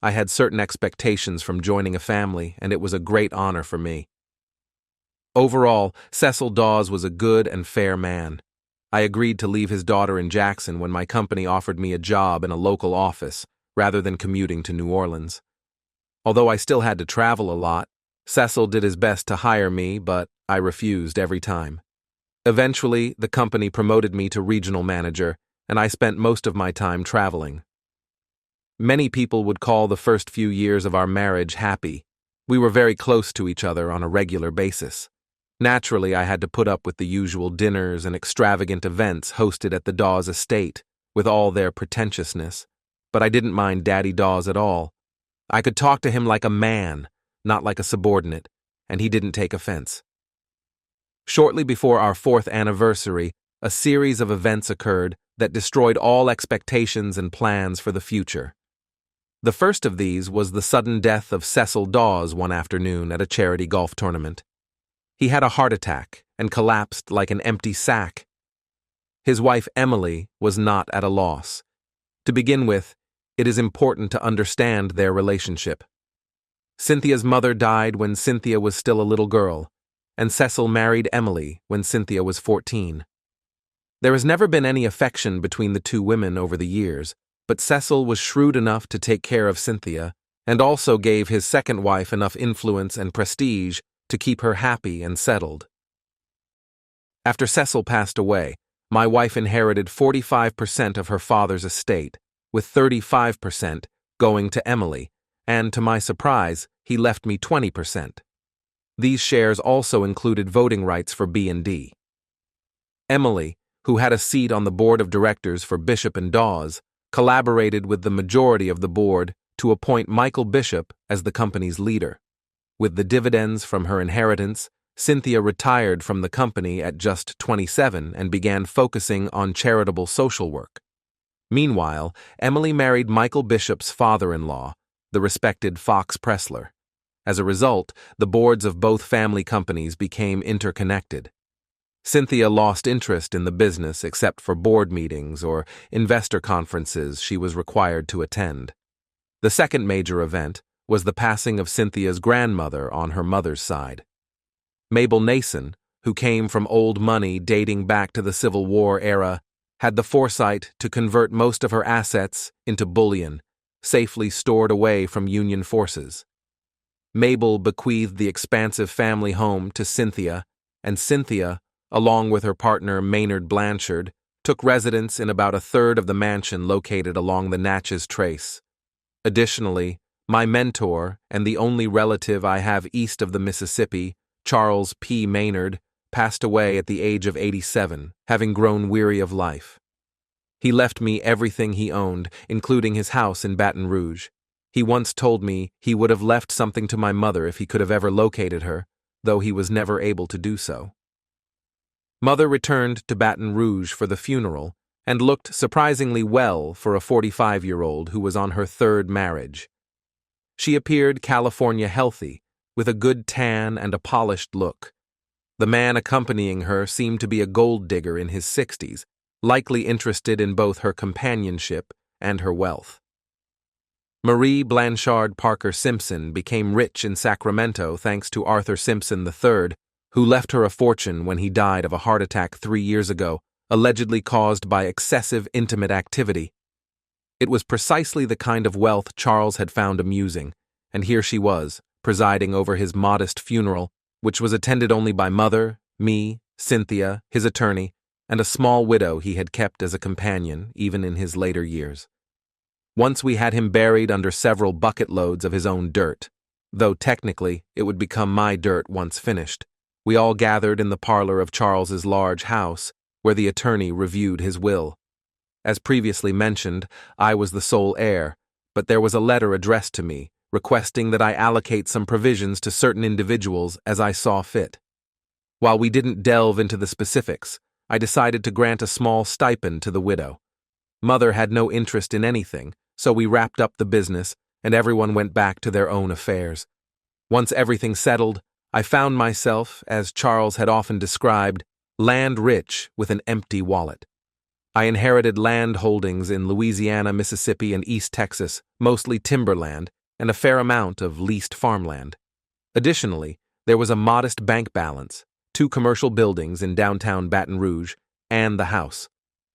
I had certain expectations from joining a family, and it was a great honor for me. Overall, Cecil Dawes was a good and fair man. I agreed to leave his daughter in Jackson when my company offered me a job in a local office, rather than commuting to New Orleans. Although I still had to travel a lot, Cecil did his best to hire me, but I refused every time. Eventually, the company promoted me to regional manager, and I spent most of my time traveling. Many people would call the first few years of our marriage happy. We were very close to each other on a regular basis. Naturally, I had to put up with the usual dinners and extravagant events hosted at the Dawes estate, with all their pretentiousness, but I didn't mind Daddy Dawes at all. I could talk to him like a man, not like a subordinate, and he didn't take offense. Shortly before our 4th anniversary, a series of events occurred that destroyed all expectations and plans for the future. The first of these was the sudden death of Cecil Dawes one afternoon at a charity golf tournament. He had a heart attack and collapsed like an empty sack. His wife Emily was not at a loss. To begin with, it is important to understand their relationship. Cynthia's mother died when Cynthia was still a little girl, and Cecil married Emily when Cynthia was 14. There has never been any affection between the two women over the years, but Cecil was shrewd enough to take care of Cynthia, and also gave his second wife enough influence and prestige to keep her happy and settled. After Cecil passed away, my wife inherited 45% of her father's estate, with 35% going to Emily, and to my surprise, he left me 20%. These shares also included voting rights for B&D. Emily, who had a seat on the board of directors for Bishop and Dawes, collaborated with the majority of the board to appoint Michael Bishop as the company's leader. With the dividends from her inheritance, Cynthia retired from the company at just 27 and began focusing on charitable social work. Meanwhile, Emily married Michael Bishop's father-in-law, the respected Fox Pressler. As a result, the boards of both family companies became interconnected. Cynthia lost interest in the business except for board meetings or investor conferences she was required to attend. The second major event was the passing of Cynthia's grandmother on her mother's side. Mabel Nason, who came from old money dating back to the Civil War era, had the foresight to convert most of her assets into bullion, safely stored away from Union forces. Mabel bequeathed the expansive family home to Cynthia, and Cynthia, along with her partner Maynard Blanchard, took residence in about a third of the mansion located along the Natchez Trace. Additionally, my mentor and the only relative I have east of the Mississippi, Charles P. Maynard, passed away at the age of 87, having grown weary of life. He left me everything he owned, including his house in Baton Rouge. He once told me he would have left something to my mother if he could have ever located her, though he was never able to do so. Mother returned to Baton Rouge for the funeral and looked surprisingly well for a 45-year-old who was on her third marriage. She appeared California healthy, with a good tan and a polished look. The man accompanying her seemed to be a gold digger in his 60s, likely interested in both her companionship and her wealth. Marie Blanchard Parker Simpson became rich in Sacramento thanks to Arthur Simpson III, who left her a fortune when he died of a heart attack 3 years ago, allegedly caused by excessive intimate activity. It was precisely the kind of wealth Charles had found amusing, and here she was, presiding over his modest funeral, which was attended only by Mother, me, Cynthia, his attorney, and a small widow he had kept as a companion even in his later years. Once we had him buried under several bucket loads of his own dirt, though technically it would become my dirt once finished. We all gathered in the parlor of Charles's large house, where the attorney reviewed his will. As previously mentioned, I was the sole heir, but there was a letter addressed to me, requesting that I allocate some provisions to certain individuals as I saw fit. While we didn't delve into the specifics, I decided to grant a small stipend to the widow. Mother had no interest in anything, so we wrapped up the business, and everyone went back to their own affairs. Once everything settled, I found myself, as Charles had often described, land rich with an empty wallet. I inherited land holdings in Louisiana, Mississippi, and East Texas, mostly timberland, and a fair amount of leased farmland. Additionally, there was a modest bank balance, 2 commercial buildings in downtown Baton Rouge, and the house.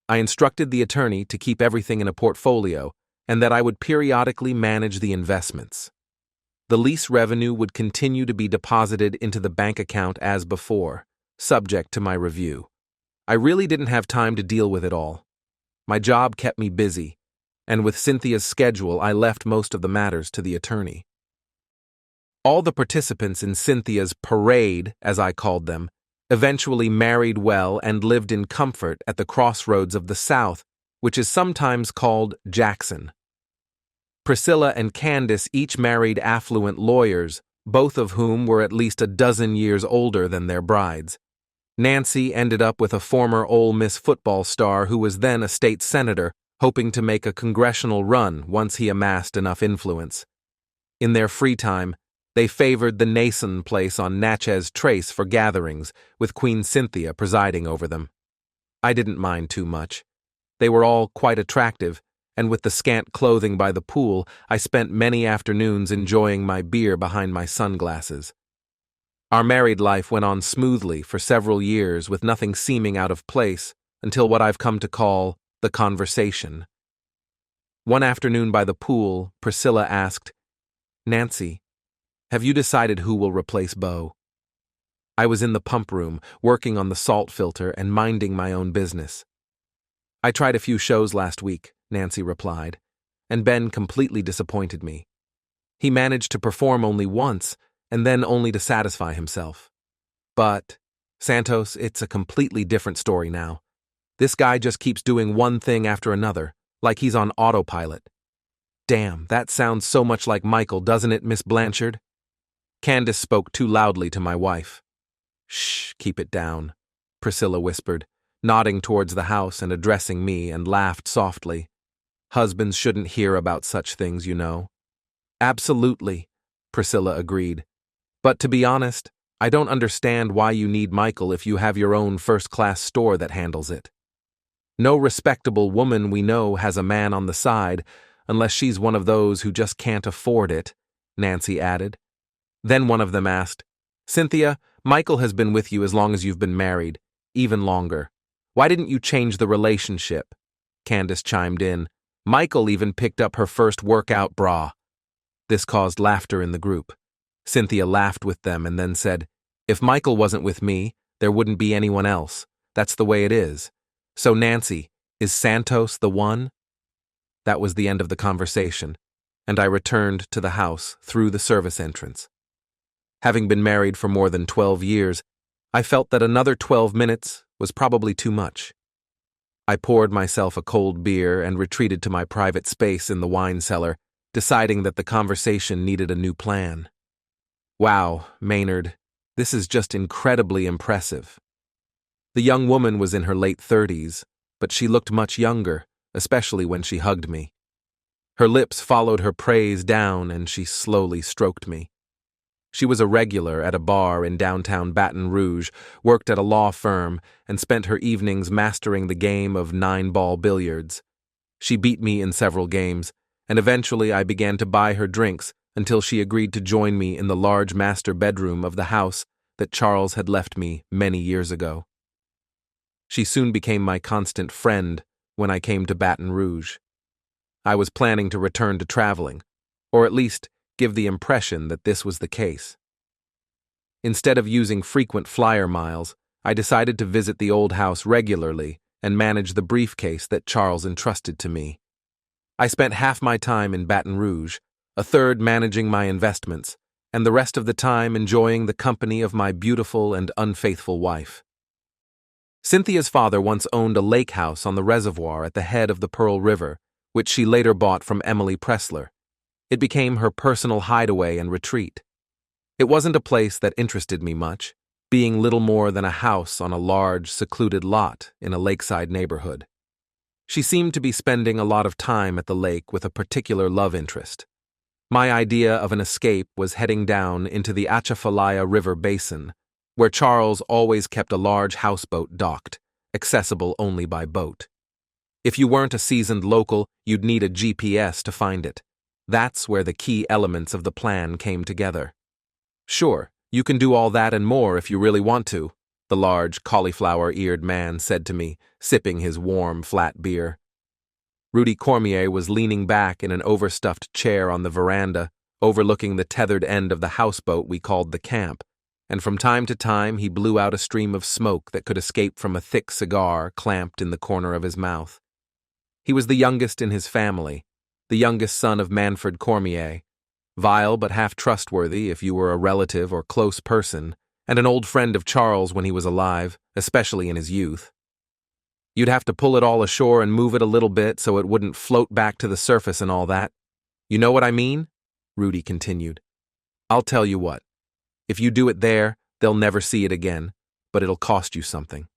I instructed the attorney to keep everything in a portfolio and that I would periodically manage the investments. The lease revenue would continue to be deposited into the bank account as before, subject to my review. I really didn't have time to deal with it all. My job kept me busy, and with Cynthia's schedule, I left most of the matters to the attorney. All the participants in Cynthia's parade, as I called them, eventually married well and lived in comfort at the crossroads of the South, which is sometimes called Jackson. Priscilla and Candace each married affluent lawyers, both of whom were at least a dozen years older than their brides. Nancy ended up with a former Ole Miss football star who was then a state senator, hoping to make a congressional run once he amassed enough influence. In their free time, they favored the Nason place on Natchez Trace for gatherings, with Queen Cynthia presiding over them. I didn't mind too much. They were all quite attractive, and with the scant clothing by the pool, I spent many afternoons enjoying my beer behind my sunglasses. Our married life went on smoothly for several years with nothing seeming out of place until what I've come to call the conversation. One afternoon by the pool, Priscilla asked, "Nancy, have you decided who will replace Beau?" I was in the pump room, working on the salt filter and minding my own business. "I tried a few shows last week," Nancy replied, "and Ben completely disappointed me. He managed to perform only once, and then only to satisfy himself. But, Santos, it's a completely different story now. This guy just keeps doing one thing after another, like he's on autopilot." "Damn, that sounds so much like Michael, doesn't it, Miss Blanchard?" Candace spoke too loudly to my wife. "Shh, keep it down," Priscilla whispered, nodding towards the house and addressing me, and laughed softly. "Husbands shouldn't hear about such things, you know." "Absolutely," Priscilla agreed. "But to be honest, I don't understand why you need Michael if you have your own first-class store that handles it. No respectable woman we know has a man on the side, unless she's one of those who just can't afford it," Nancy added. Then one of them asked, "Cynthia, Michael has been with you as long as you've been married, even longer. Why didn't you change the relationship?" Candace chimed in. "Michael even picked up her first workout bra." This caused laughter in the group. Cynthia laughed with them and then said, "If Michael wasn't with me, there wouldn't be anyone else. That's the way it is. So Nancy, is Santos the one?" That was the end of the conversation, and I returned to the house through the service entrance. Having been married for more than 12 years, I felt that another 12 minutes was probably too much. I poured myself a cold beer and retreated to my private space in the wine cellar, deciding that the conversation needed a new plan. "Wow, Maynard, this is just incredibly impressive." The young woman was in her late 30s, but she looked much younger, especially when she hugged me. Her lips followed her praise down and she slowly stroked me. She was a regular at a bar in downtown Baton Rouge, worked at a law firm, and spent her evenings mastering the game of 9-ball billiards. She beat me in several games, and eventually I began to buy her drinks until she agreed to join me in the large master bedroom of the house that Charles had left me many years ago. She soon became my constant friend when I came to Baton Rouge. I was planning to return to traveling, or at least give the impression that this was the case. Instead of using frequent flyer miles, I decided to visit the old house regularly and manage the briefcase that Charles entrusted to me. I spent half my time in Baton Rouge, a third managing my investments, and the rest of the time enjoying the company of my beautiful and unfaithful wife. Cynthia's father once owned a lake house on the reservoir at the head of the Pearl River, which she later bought from Emily Pressler. It became her personal hideaway and retreat. It wasn't a place that interested me much, being little more than a house on a large, secluded lot in a lakeside neighborhood. She seemed to be spending a lot of time at the lake with a particular love interest. My idea of an escape was heading down into the Atchafalaya River basin, where Charles always kept a large houseboat docked, accessible only by boat. If you weren't a seasoned local, you'd need a GPS to find it. That's where the key elements of the plan came together. Sure, you can do all that and more if you really want to, the large, cauliflower-eared man said to me, sipping his warm, flat beer. Rudy Cormier was leaning back in an overstuffed chair on the veranda, overlooking the tethered end of the houseboat we called the camp, and from time to time he blew out a stream of smoke that could escape from a thick cigar clamped in the corner of his mouth. He was the youngest in his family, the youngest son of Manfred Cormier, vile but half trustworthy if you were a relative or close person, and an old friend of Charles when he was alive, especially in his youth. You'd have to pull it all ashore and move it a little bit so it wouldn't float back to the surface and all that. You know what I mean? Rudy continued. I'll tell you what. If you do it there, they'll never see it again, but it'll cost you something.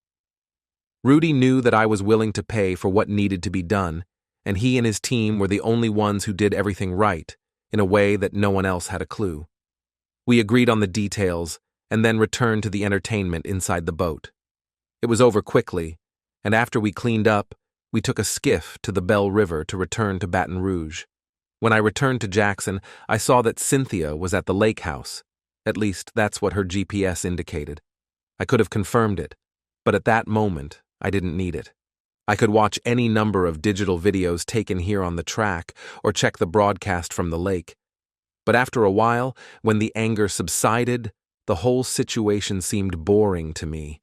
Rudy knew that I was willing to pay for what needed to be done, and he and his team were the only ones who did everything right, in a way that no one else had a clue. We agreed on the details, and then returned to the entertainment inside the boat. It was over quickly, and after we cleaned up, we took a skiff to the Belle River to return to Baton Rouge. When I returned to Jackson, I saw that Cynthia was at the lake house. At least, that's what her GPS indicated. I could have confirmed it, but at that moment, I didn't need it. I could watch any number of digital videos taken here on the track or check the broadcast from the lake. But after a while, when the anger subsided, the whole situation seemed boring to me.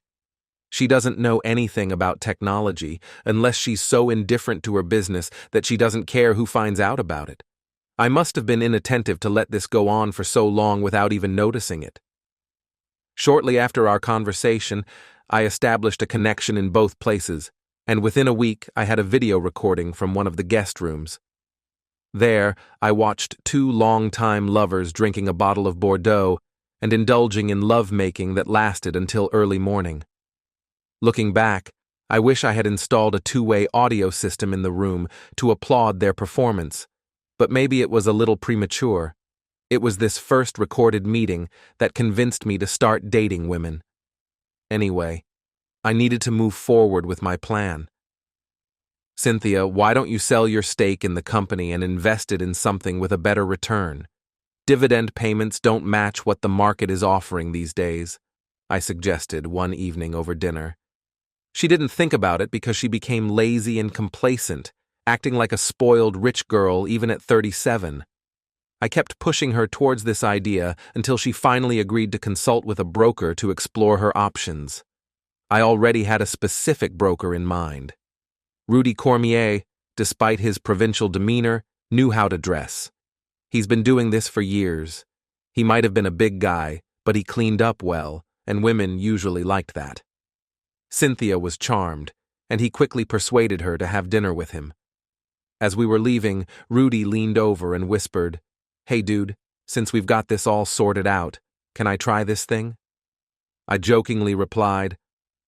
She doesn't know anything about technology unless she's so indifferent to her business that she doesn't care who finds out about it. I must have been inattentive to let this go on for so long without even noticing it. Shortly after our conversation, I established a connection in both places, and within a week I had a video recording from one of the guest rooms. There, I watched two long-time lovers drinking a bottle of Bordeaux and indulging in love-making that lasted until early morning. Looking back, I wish I had installed a two-way audio system in the room to applaud their performance, but maybe it was a little premature. It was this first recorded meeting that convinced me to start dating women. Anyway, I needed to move forward with my plan. Cynthia, why don't you sell your stake in the company and invest it in something with a better return? Dividend payments don't match what the market is offering these days, I suggested one evening over dinner. She didn't think about it because she became lazy and complacent, acting like a spoiled rich girl even at 37. I kept pushing her towards this idea until she finally agreed to consult with a broker to explore her options. I already had a specific broker in mind. Rudy Cormier, despite his provincial demeanor, knew how to dress. He's been doing this for years. He might have been a big guy, but he cleaned up well, and women usually liked that. Cynthia was charmed, and he quickly persuaded her to have dinner with him. As we were leaving, Rudy leaned over and whispered, "Hey dude, since we've got this all sorted out, can I try this thing?" I jokingly replied,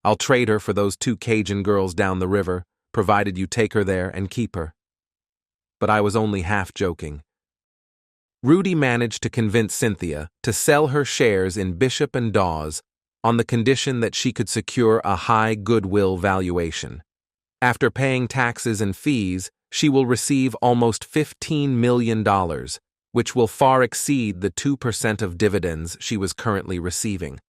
I'll trade her for those 2 Cajun girls down the river, provided you take her there and keep her." But I was only half joking. Rudy managed to convince Cynthia to sell her shares in Bishop and Dawes on the condition that she could secure a high goodwill valuation. After paying taxes and fees, she will receive almost $15 million, which will far exceed the 2% of dividends she was currently receiving.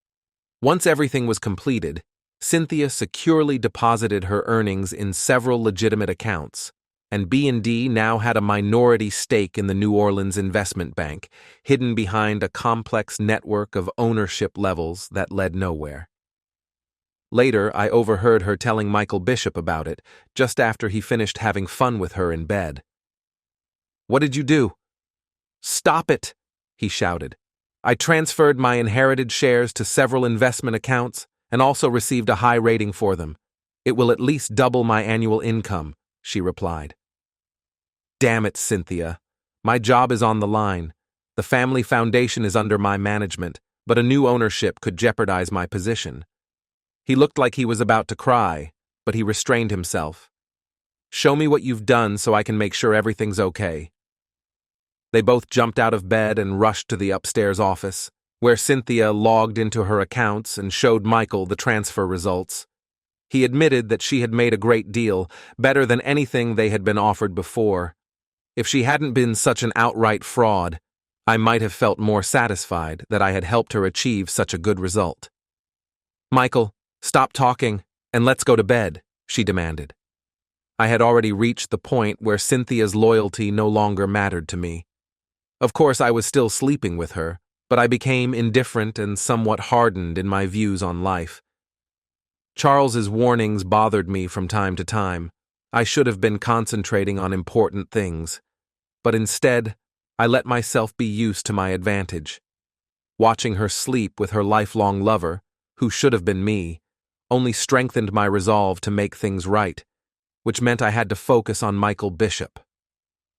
Once everything was completed, Cynthia securely deposited her earnings in several legitimate accounts, and B&D now had a minority stake in the New Orleans investment bank, hidden behind a complex network of ownership levels that led nowhere. Later, I overheard her telling Michael Bishop about it, just after he finished having fun with her in bed. "What did you do?" "Stop it," he shouted. "I transferred my inherited shares to several investment accounts and also received a high rating for them. It will at least double my annual income," she replied. "Damn it, Cynthia. My job is on the line. The family foundation is under my management, but a new ownership could jeopardize my position." He looked like he was about to cry, but he restrained himself. "Show me what you've done so I can make sure everything's okay." They both jumped out of bed and rushed to the upstairs office, where Cynthia logged into her accounts and showed Michael the transfer results. He admitted that she had made a great deal, better than anything they had been offered before. If she hadn't been such an outright fraud, I might have felt more satisfied that I had helped her achieve such a good result. "Michael, stop talking, and let's go to bed," she demanded. I had already reached the point where Cynthia's loyalty no longer mattered to me. Of course, I was still sleeping with her, but I became indifferent and somewhat hardened in my views on life. Charles's warnings bothered me from time to time. I should have been concentrating on important things, but instead, I let myself be used to my advantage. Watching her sleep with her lifelong lover, who should have been me, only strengthened my resolve to make things right, which meant I had to focus on Michael Bishop.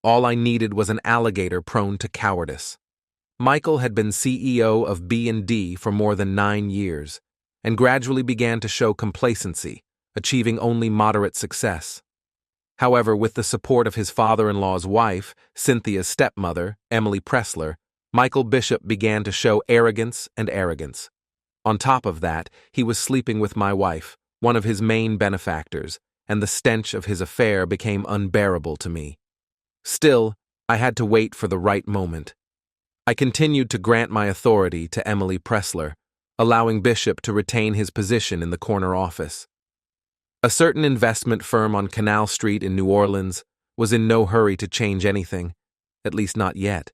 All I needed was an alligator prone to cowardice. Michael had been CEO of B&D for more than 9 years, and gradually began to show complacency, achieving only moderate success. However, with the support of his father-in-law's wife, Cynthia's stepmother, Emily Pressler, Michael Bishop began to show arrogance and arrogance. On top of that, he was sleeping with my wife, one of his main benefactors, and the stench of his affair became unbearable to me. Still, I had to wait for the right moment. I continued to grant my authority to Emily Pressler, allowing Bishop to retain his position in the corner office. A certain investment firm on Canal Street in New Orleans was in no hurry to change anything, at least not yet.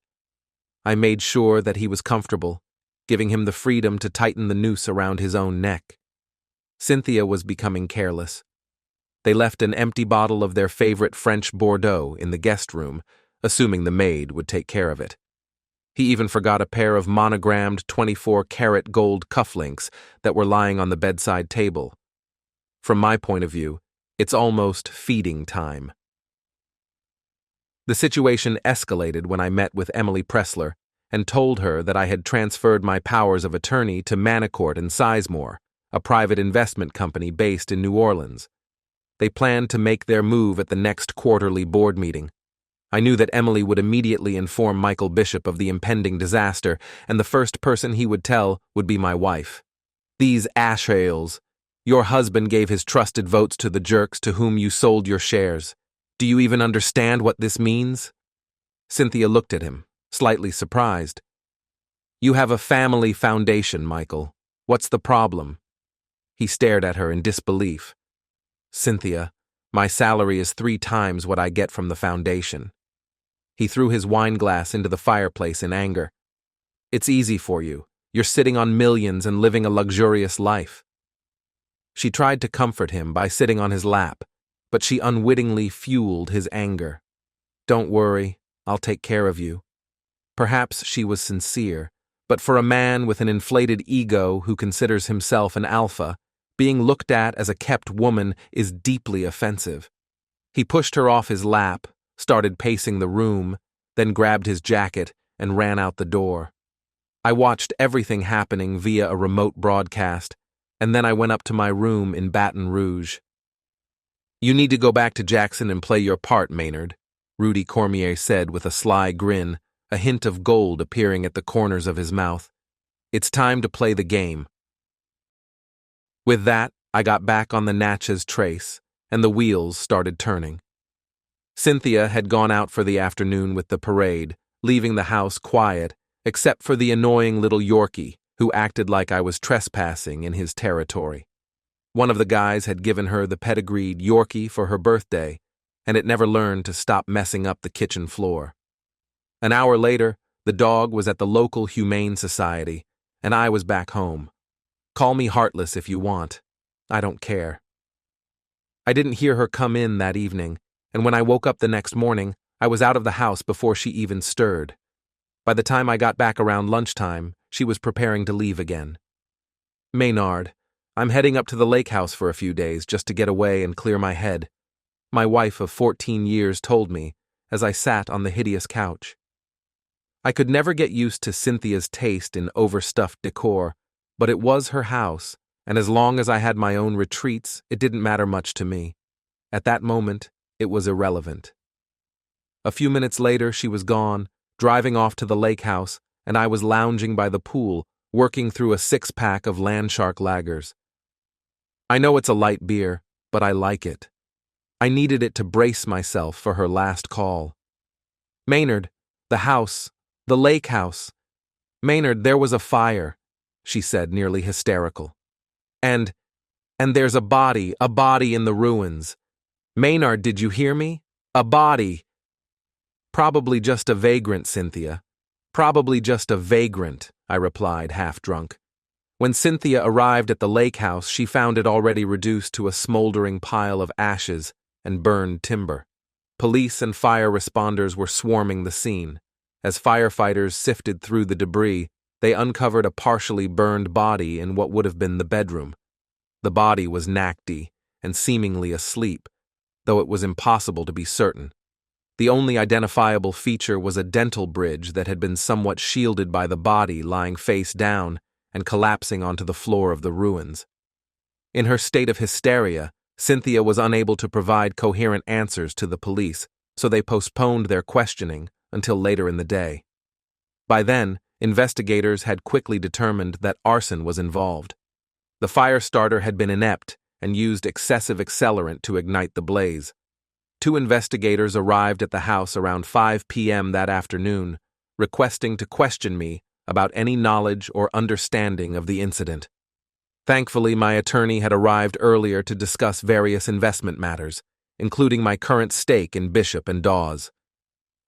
I made sure that he was comfortable, giving him the freedom to tighten the noose around his own neck. Cynthia was becoming careless. They left an empty bottle of their favorite French Bordeaux in the guest room, assuming the maid would take care of it. He even forgot a pair of monogrammed 24-karat gold cufflinks that were lying on the bedside table. From my point of view, it's almost feeding time. The situation escalated when I met with Emily Pressler and told her that I had transferred my powers of attorney to Manicourt and Sizemore, a private investment company based in New Orleans. They planned to make their move at the next quarterly board meeting. I knew that Emily would immediately inform Michael Bishop of the impending disaster, and the first person he would tell would be my wife. "These ashales. Your husband gave his trusted votes to the jerks to whom you sold your shares. Do you even understand what this means?" Cynthia looked at him, slightly surprised. "You have a family foundation, Michael. What's the problem?" He stared at her in disbelief. "Cynthia, my salary is 3 times what I get from the foundation." He threw his wine glass into the fireplace in anger. "It's easy for you. You're sitting on millions and living a luxurious life." She tried to comfort him by sitting on his lap, but she unwittingly fueled his anger. "Don't worry, I'll take care of you." Perhaps she was sincere, but for a man with an inflated ego who considers himself an alpha, being looked at as a kept woman is deeply offensive. He pushed her off his lap, started pacing the room, then grabbed his jacket and ran out the door. I watched everything happening via a remote broadcast, and then I went up to my room in Baton Rouge. "You need to go back to Jackson and play your part, Maynard," Rudy Cormier said with a sly grin, a hint of gold appearing at the corners of his mouth. "It's time to play the game." With that, I got back on the Natchez Trace, and the wheels started turning. Cynthia had gone out for the afternoon with the parade, leaving the house quiet, except for the annoying little Yorkie, who acted like I was trespassing in his territory. One of the guys had given her the pedigreed Yorkie for her birthday, and it never learned to stop messing up the kitchen floor. An hour later, the dog was at the local Humane Society, and I was back home. Call me heartless if you want. I don't care. I didn't hear her come in that evening, and when I woke up the next morning, I was out of the house before she even stirred. By the time I got back around lunchtime, she was preparing to leave again. "Maynard, I'm heading up to the lake house for a few days just to get away and clear my head," my wife of 14 years told me as I sat on the hideous couch. I could never get used to Cynthia's taste in overstuffed decor, but it was her house, and as long as I had my own retreats, it didn't matter much to me. At that moment, it was irrelevant. A few minutes later, she was gone, driving off to the lake house, and I was lounging by the pool, working through a 6-pack of Landshark lagers. I know it's a light beer, but I like it. I needed it to brace myself for her last call. "Maynard, the house, the lake house. Maynard, there was a fire," she said, nearly hysterical. And there's a body in the ruins. Maynard, did you hear me? A body." "Probably just a vagrant, Cynthia. Probably just a vagrant," I replied, half drunk. When Cynthia arrived at the lake house, she found it already reduced to a smoldering pile of ashes and burned timber. Police and fire responders were swarming the scene. As firefighters sifted through the debris, they uncovered a partially burned body in what would have been the bedroom. The body was naked and seemingly asleep, though it was impossible to be certain. The only identifiable feature was a dental bridge that had been somewhat shielded by the body lying face down and collapsing onto the floor of the ruins. In her state of hysteria, Cynthia was unable to provide coherent answers to the police, so they postponed their questioning until later in the day. By then, investigators had quickly determined that arson was involved. The fire starter had been inept and used excessive accelerant to ignite the blaze. 2 investigators arrived at the house around 5 p.m. that afternoon, requesting to question me about any knowledge or understanding of the incident. Thankfully, my attorney had arrived earlier to discuss various investment matters, including my current stake in Bishop and Dawes.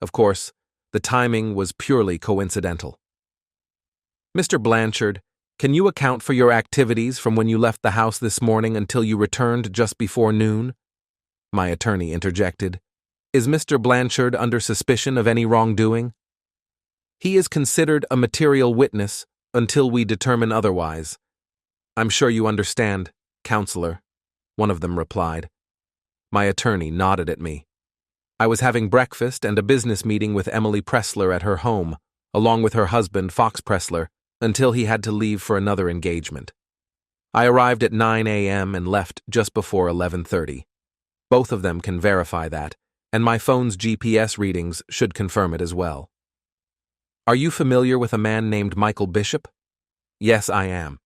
Of course, the timing was purely coincidental. "Mr. Blanchard, can you account for your activities from when you left the house this morning until you returned just before noon?" my attorney interjected. "Is Mr. Blanchard under suspicion of any wrongdoing?" "He is considered a material witness until we determine otherwise. I'm sure you understand, counselor," one of them replied. My attorney nodded at me. I was having breakfast and a business meeting with Emily Pressler at her home, along with her husband, Fox Pressler, until he had to leave for another engagement. I arrived at 9 a.m. and left just before 11:30. Both of them can verify that, and my phone's GPS readings should confirm it as well. "Are you familiar with a man named Michael Bishop?" "Yes, I am.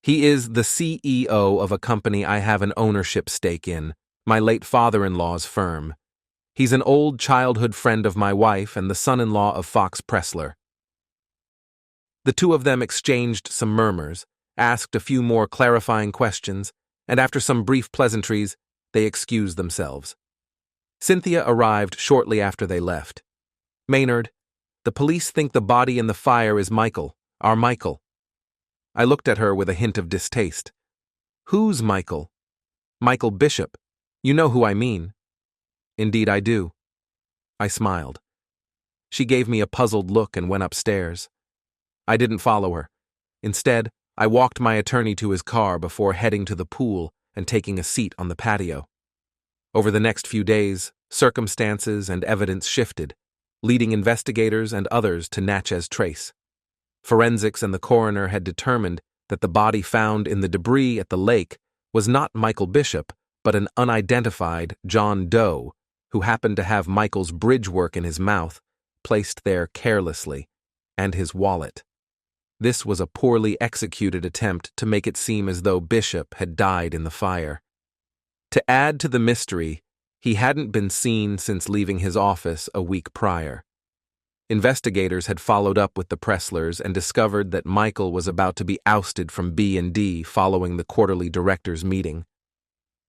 He is the CEO of a company I have an ownership stake in, my late father-in-law's firm. He's an old childhood friend of my wife and the son-in-law of Fox Pressler." The two of them exchanged some murmurs, asked a few more clarifying questions, and after some brief pleasantries, they excused themselves. Cynthia arrived shortly after they left. "Maynard, the police think the body in the fire is Michael, our Michael." I looked at her with a hint of distaste. "Who's Michael?" "Michael Bishop. You know who I mean." "Indeed I do." I smiled. She gave me a puzzled look and went upstairs. I didn't follow her. Instead, I walked my attorney to his car before heading to the pool and taking a seat on the patio. Over the next few days, circumstances and evidence shifted, leading investigators and others to Natchez Trace. Forensics and the coroner had determined that the body found in the debris at the lake was not Michael Bishop, but an unidentified John Doe, who happened to have Michael's bridge work in his mouth, placed there carelessly, and his wallet. This was a poorly executed attempt to make it seem as though Bishop had died in the fire. To add to the mystery, he hadn't been seen since leaving his office a week prior. Investigators had followed up with the Presslers and discovered that Michael was about to be ousted from B&D following the quarterly directors' meeting.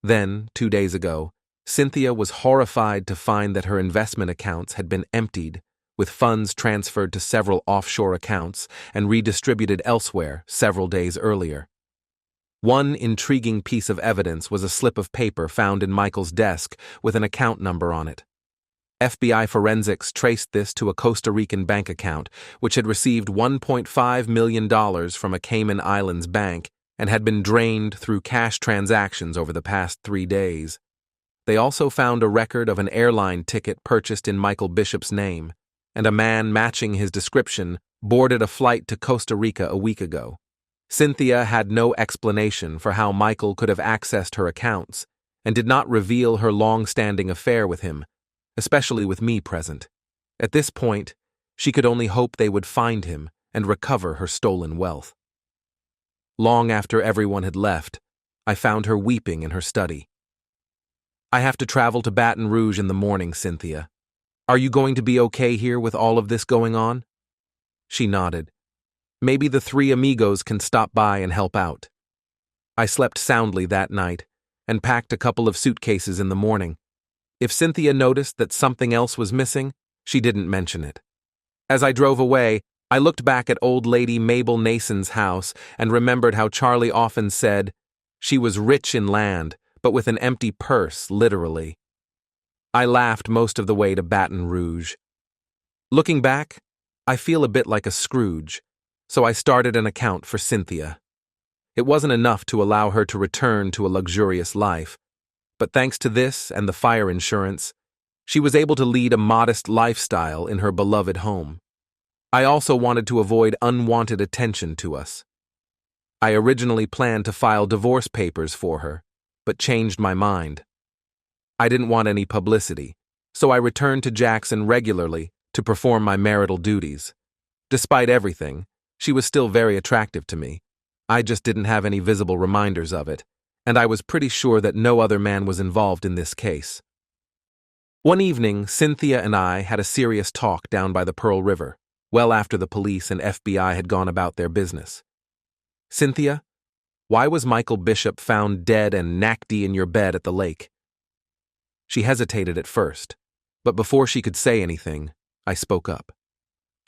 Then, 2 days ago, Cynthia was horrified to find that her investment accounts had been emptied, with funds transferred to several offshore accounts and redistributed elsewhere several days earlier. One intriguing piece of evidence was a slip of paper found in Michael's desk with an account number on it. FBI forensics traced this to a Costa Rican bank account, which had received $1.5 million from a Cayman Islands bank and had been drained through cash transactions over the past 3 days. They also found a record of an airline ticket purchased in Michael Bishop's name, and a man matching his description boarded a flight to Costa Rica a week ago. Cynthia had no explanation for how Michael could have accessed her accounts and did not reveal her long-standing affair with him, especially with me present. At this point, she could only hope they would find him and recover her stolen wealth. Long after everyone had left, I found her weeping in her study. "I have to travel to Baton Rouge in the morning, Cynthia. Are you going to be okay here with all of this going on?" She nodded. "Maybe the 3 amigos can stop by and help out." I slept soundly that night and packed a couple of suitcases in the morning. If Cynthia noticed that something else was missing, she didn't mention it. As I drove away, I looked back at old lady Mabel Nason's house and remembered how Charlie often said she was rich in land, but with an empty purse, literally. I laughed most of the way to Baton Rouge. Looking back, I feel a bit like a Scrooge, so I started an account for Cynthia. It wasn't enough to allow her to return to a luxurious life, but thanks to this and the fire insurance, she was able to lead a modest lifestyle in her beloved home. I also wanted to avoid unwanted attention to us. I originally planned to file divorce papers for her, but changed my mind. I didn't want any publicity, so I returned to Jackson regularly to perform my marital duties. Despite everything, she was still very attractive to me. I just didn't have any visible reminders of it, and I was pretty sure that no other man was involved in this case. One evening, Cynthia and I had a serious talk down by the Pearl River, well after the police and FBI had gone about their business. "Cynthia, why was Michael Bishop found dead and nackedy in your bed at the lake?" She hesitated at first, but before she could say anything, I spoke up.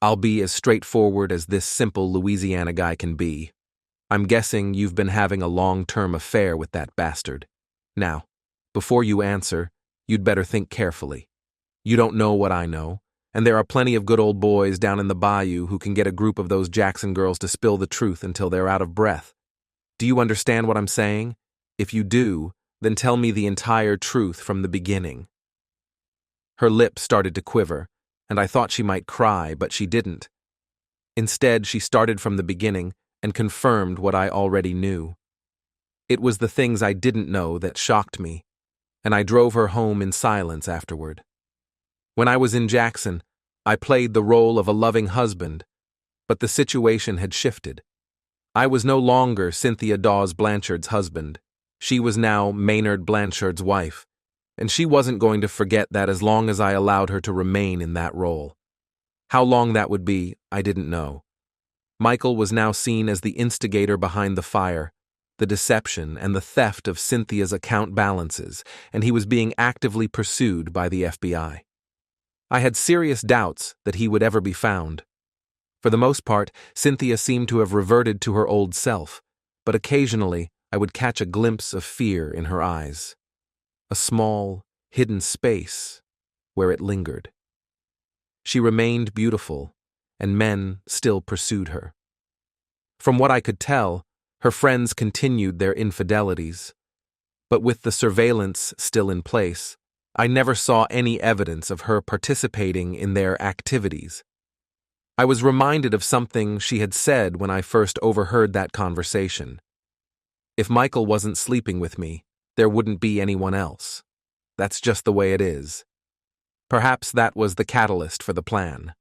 "I'll be as straightforward as this simple Louisiana guy can be. I'm guessing you've been having a long-term affair with that bastard. Now, before you answer, you'd better think carefully. You don't know what I know, and there are plenty of good old boys down in the bayou who can get a group of those Jackson girls to spill the truth until they're out of breath. Do you understand what I'm saying? If you do, then tell me the entire truth from the beginning." Her lips started to quiver, and I thought she might cry, but she didn't. Instead, she started from the beginning and confirmed what I already knew. It was the things I didn't know that shocked me, and I drove her home in silence afterward. When I was in Jackson, I played the role of a loving husband, but the situation had shifted. I was no longer Cynthia Dawes Blanchard's husband. She was now Maynard Blanchard's wife, and she wasn't going to forget that as long as I allowed her to remain in that role. How long that would be, I didn't know. Michael was now seen as the instigator behind the fire, the deception and the theft of Cynthia's account balances, and he was being actively pursued by the FBI. I had serious doubts that he would ever be found. For the most part, Cynthia seemed to have reverted to her old self, but occasionally I would catch a glimpse of fear in her eyes. A small, hidden space where it lingered. She remained beautiful, and men still pursued her. From what I could tell, her friends continued their infidelities, but with the surveillance still in place, I never saw any evidence of her participating in their activities. I was reminded of something she had said when I first overheard that conversation. If Michael wasn't sleeping with me, there wouldn't be anyone else. That's just the way it is. Perhaps that was the catalyst for the plan.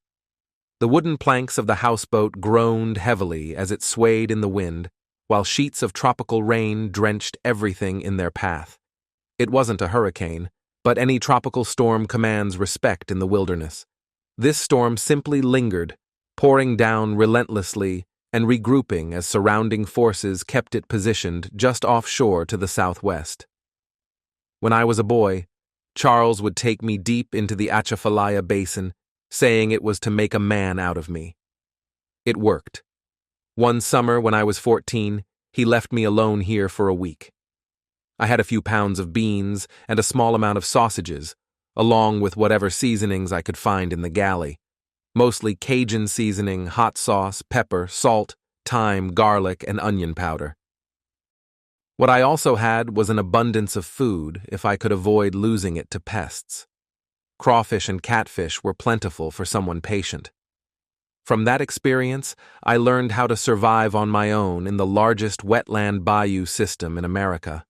The wooden planks of the houseboat groaned heavily as it swayed in the wind, while sheets of tropical rain drenched everything in their path. It wasn't a hurricane, but any tropical storm commands respect in the wilderness. This storm simply lingered, pouring down relentlessly and regrouping as surrounding forces kept it positioned just offshore to the southwest. When I was a boy, Charles would take me deep into the Atchafalaya Basin, saying it was to make a man out of me. It worked. One summer when I was 14, he left me alone here for a week. I had a few pounds of beans and a small amount of sausages, along with whatever seasonings I could find in the galley. Mostly Cajun seasoning, hot sauce, pepper, salt, thyme, garlic, and onion powder. What I also had was an abundance of food if I could avoid losing it to pests. Crawfish and catfish were plentiful for someone patient. From that experience, I learned how to survive on my own in the largest wetland bayou system in America.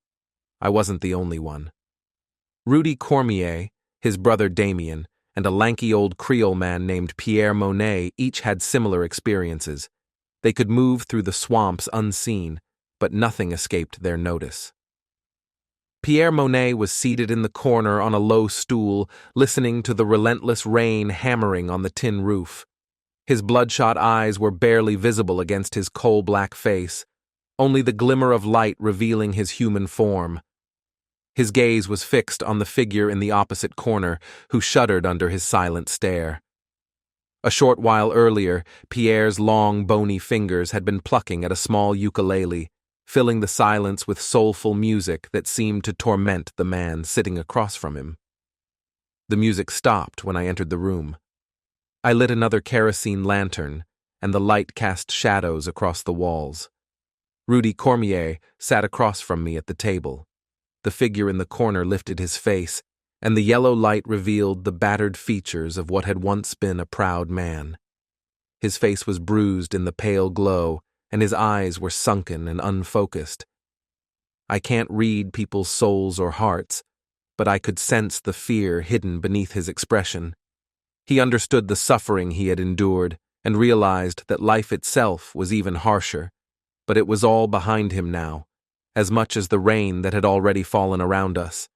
I wasn't the only one. Rudy Cormier, his brother Damien, and a lanky old Creole man named Pierre Monet each had similar experiences. They could move through the swamps unseen, but nothing escaped their notice. Pierre Monet was seated in the corner on a low stool, listening to the relentless rain hammering on the tin roof. His bloodshot eyes were barely visible against his coal-black face, only the glimmer of light revealing his human form. His gaze was fixed on the figure in the opposite corner, who shuddered under his silent stare. A short while earlier, Pierre's long, bony fingers had been plucking at a small ukulele, filling the silence with soulful music that seemed to torment the man sitting across from him. The music stopped when I entered the room. I lit another kerosene lantern, and the light cast shadows across the walls. Rudy Cormier sat across from me at the table. The figure in the corner lifted his face, and the yellow light revealed the battered features of what had once been a proud man. His face was bruised in the pale glow, and his eyes were sunken and unfocused. I can't read people's souls or hearts, but I could sense the fear hidden beneath his expression. He understood the suffering he had endured and realized that life itself was even harsher, but it was all behind him now, as much as the rain that had already fallen around us.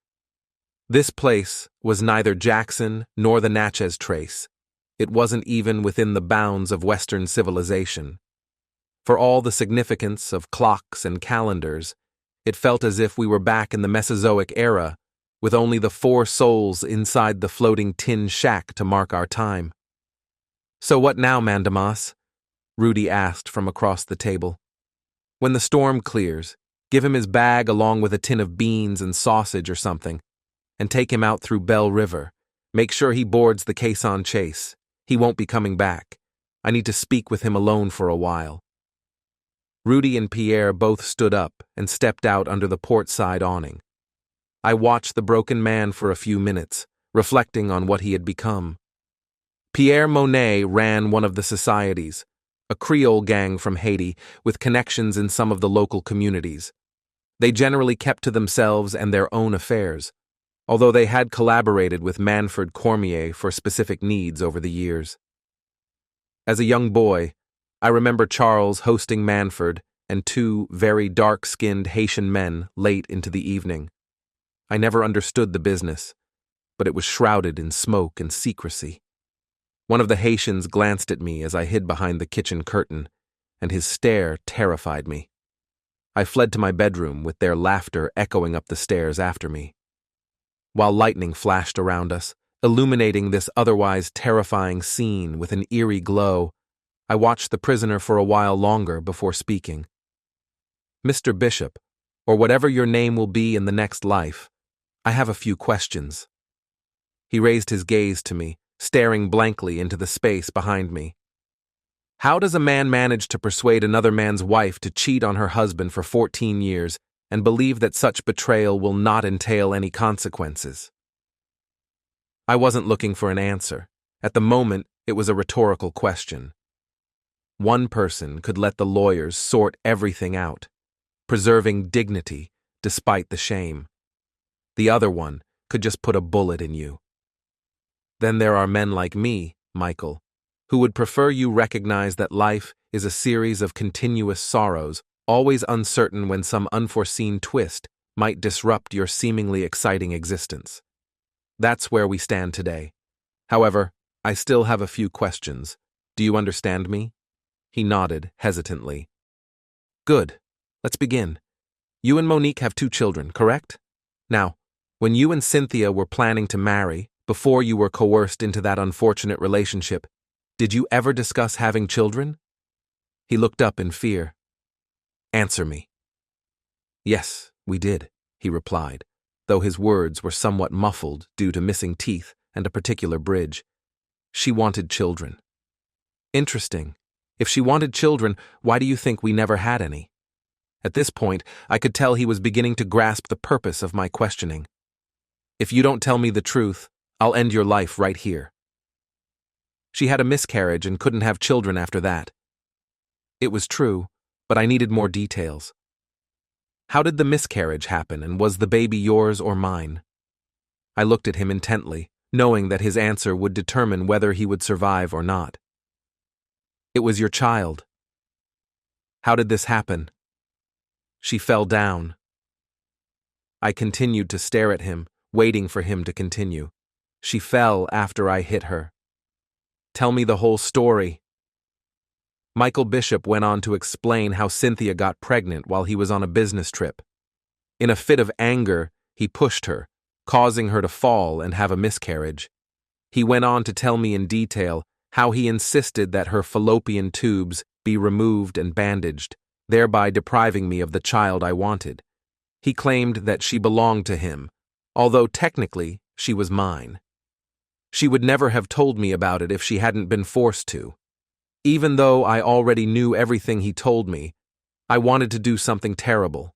This place was neither Jackson nor the Natchez Trace. It wasn't even within the bounds of Western civilization. For all the significance of clocks and calendars, it felt as if we were back in the Mesozoic era, with only the 4 souls inside the floating tin shack to mark our time. "So what now, Mandamas?" Rudy asked from across the table. "When the storm clears, give him his bag along with a tin of beans and sausage or something, and take him out through Bell River. Make sure he boards the caisson chase. He won't be coming back. I need to speak with him alone for a while." Rudy and Pierre both stood up and stepped out under the port side awning. I watched the broken man for a few minutes, reflecting on what he had become. Pierre Monet ran one of the societies, a Creole gang from Haiti with connections in some of the local communities. They generally kept to themselves and their own affairs, although they had collaborated with Manfred Cormier for specific needs over the years. As a young boy, I remember Charles hosting Manfred and 2 very dark-skinned Haitian men late into the evening. I never understood the business, but it was shrouded in smoke and secrecy. One of the Haitians glanced at me as I hid behind the kitchen curtain, and his stare terrified me. I fled to my bedroom with their laughter echoing up the stairs after me. While lightning flashed around us, illuminating this otherwise terrifying scene with an eerie glow, I watched the prisoner for a while longer before speaking. "Mr. Bishop, or whatever your name will be in the next life, I have a few questions." He raised his gaze to me, staring blankly into the space behind me. "How does a man manage to persuade another man's wife to cheat on her husband for 14 years and believe that such betrayal will not entail any consequences?" I wasn't looking for an answer. At the moment, it was a rhetorical question. One person could let the lawyers sort everything out, preserving dignity despite the shame. The other one could just put a bullet in you. Then there are men like me, Michael, who would prefer you recognize that life is a series of continuous sorrows, always uncertain when some unforeseen twist might disrupt your seemingly exciting existence. That's where we stand today. However, I still have a few questions. Do you understand me? He nodded hesitantly. Good. Let's begin. You and Monique have 2 children, correct? Now, when you and Cynthia were planning to marry, before you were coerced into that unfortunate relationship, did you ever discuss having children? He looked up in fear. Answer me. Yes, we did, he replied, though his words were somewhat muffled due to missing teeth and a particular bridge. She wanted children. Interesting. If she wanted children, why do you think we never had any? At this point, I could tell he was beginning to grasp the purpose of my questioning. If you don't tell me the truth, I'll end your life right here. She had a miscarriage and couldn't have children after that. It was true, but I needed more details. How did the miscarriage happen, and was the baby yours or mine? I looked at him intently, knowing that his answer would determine whether he would survive or not. It was your child. How did this happen? She fell down. I continued to stare at him, waiting for him to continue. She fell after I hit her. Tell me the whole story. Michael Bishop went on to explain how Cynthia got pregnant while he was on a business trip. In a fit of anger, he pushed her, causing her to fall and have a miscarriage. He went on to tell me in detail how he insisted that her fallopian tubes be removed and bandaged, thereby depriving me of the child I wanted. He claimed that she belonged to him, although technically she was mine. She would never have told me about it if she hadn't been forced to. Even though I already knew everything he told me, I wanted to do something terrible.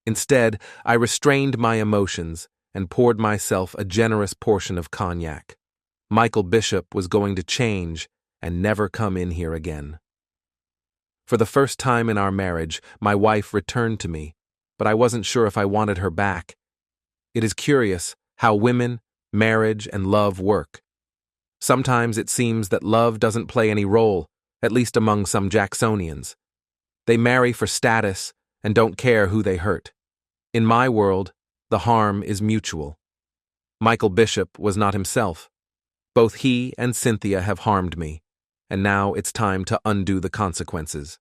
Instead, I restrained my emotions and poured myself a generous portion of cognac. Michael Bishop was going to change and never come in here again. For the first time in our marriage, my wife returned to me, but I wasn't sure if I wanted her back. It is curious how women, marriage, and love work. Sometimes it seems that love doesn't play any role, at least among some Jacksonians. They marry for status and don't care who they hurt. In my world, the harm is mutual. Michael Bishop was not himself. Both he and Cynthia have harmed me, and now it's time to undo the consequences.